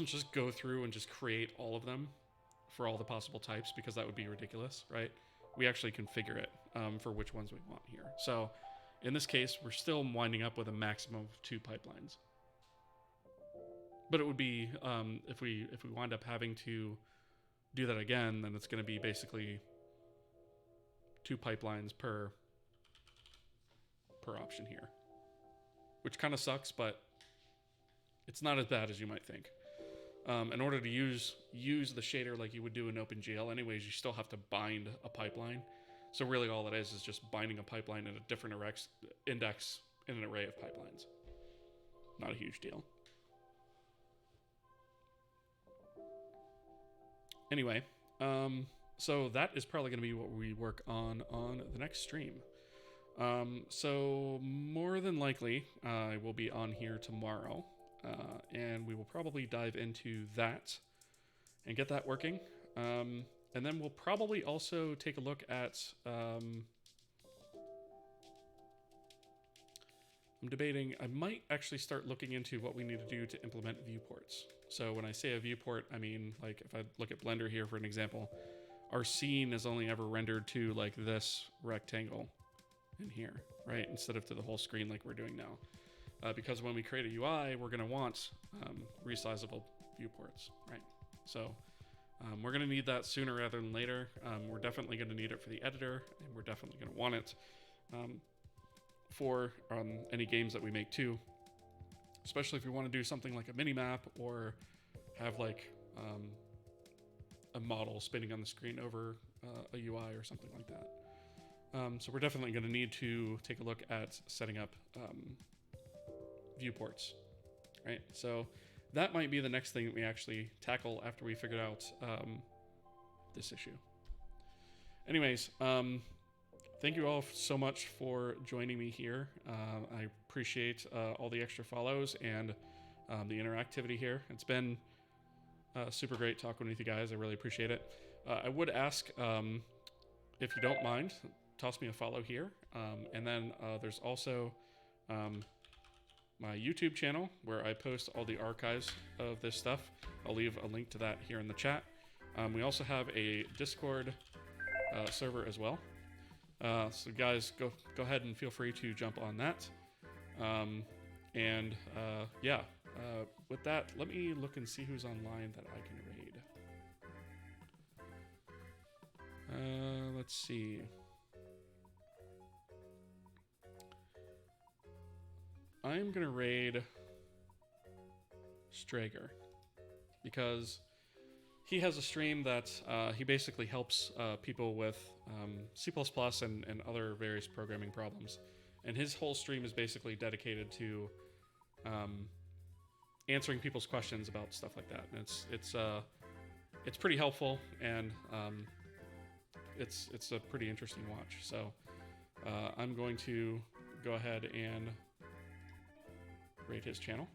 just go through and just create all of them for all the possible types, because that would be ridiculous, right? We actually configure it for which ones we want here. So in this case, we're still winding up with a maximum of 2 pipelines. But it would be, if we wind up having to do that again, then it's going to be basically 2 pipelines per option here, which kind of sucks, but it's not as bad as you might think. In order to use the shader like you would do in OpenGL anyways, you still have to bind a pipeline. So really all it is just binding a pipeline in a different index in an array of pipelines. Not a huge deal. Anyway, so that is probably going to be what we work on the next stream. So more than likely, I will be on here tomorrow, and we will probably dive into that and get that working. And then we'll probably also take a look at, I'm debating, I might actually start looking into what we need to do to implement viewports. So when I say a viewport, I mean, like, if I look at Blender here for an example, our scene is only ever rendered to like this rectangle in here, right? Instead of to the whole screen like we're doing now. Because when we create a UI, we're gonna want resizable viewports, right? So we're gonna need that sooner rather than later. We're definitely gonna need it for the editor, and we're definitely gonna want it for any games that we make too. Especially if we want to do something like a mini map or have like a model spinning on the screen over a UI or something like that. So we're definitely going to need to take a look at setting up viewports, right? So that might be the next thing that we actually tackle after we figured out this issue. Anyways, thank you all so much for joining me here. I appreciate all the extra follows and the interactivity here. It's been super great talking with you guys. I really appreciate it. I would ask, if you don't mind, toss me a follow here. And then there's also my YouTube channel where I post all the archives of this stuff. I'll leave a link to that here in the chat. We also have a Discord server as well. So guys, go ahead and feel free to jump on that. Yeah, with that, let me look and see who's online that I can raid. Let's see. I'm gonna raid Strager because he has a stream that he basically helps people with C++ and other various programming problems. And his whole stream is basically dedicated to answering people's questions about stuff like that. And it's pretty helpful, and it's a pretty interesting watch. So I'm going to go ahead and raid his channel.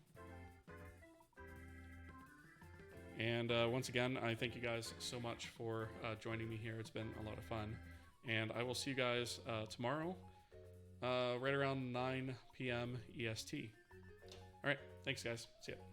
And once again, I thank you guys so much for joining me here. It's been a lot of fun. And I will see you guys tomorrow, right around 9 p.m. EST. All right. Thanks, guys. See ya.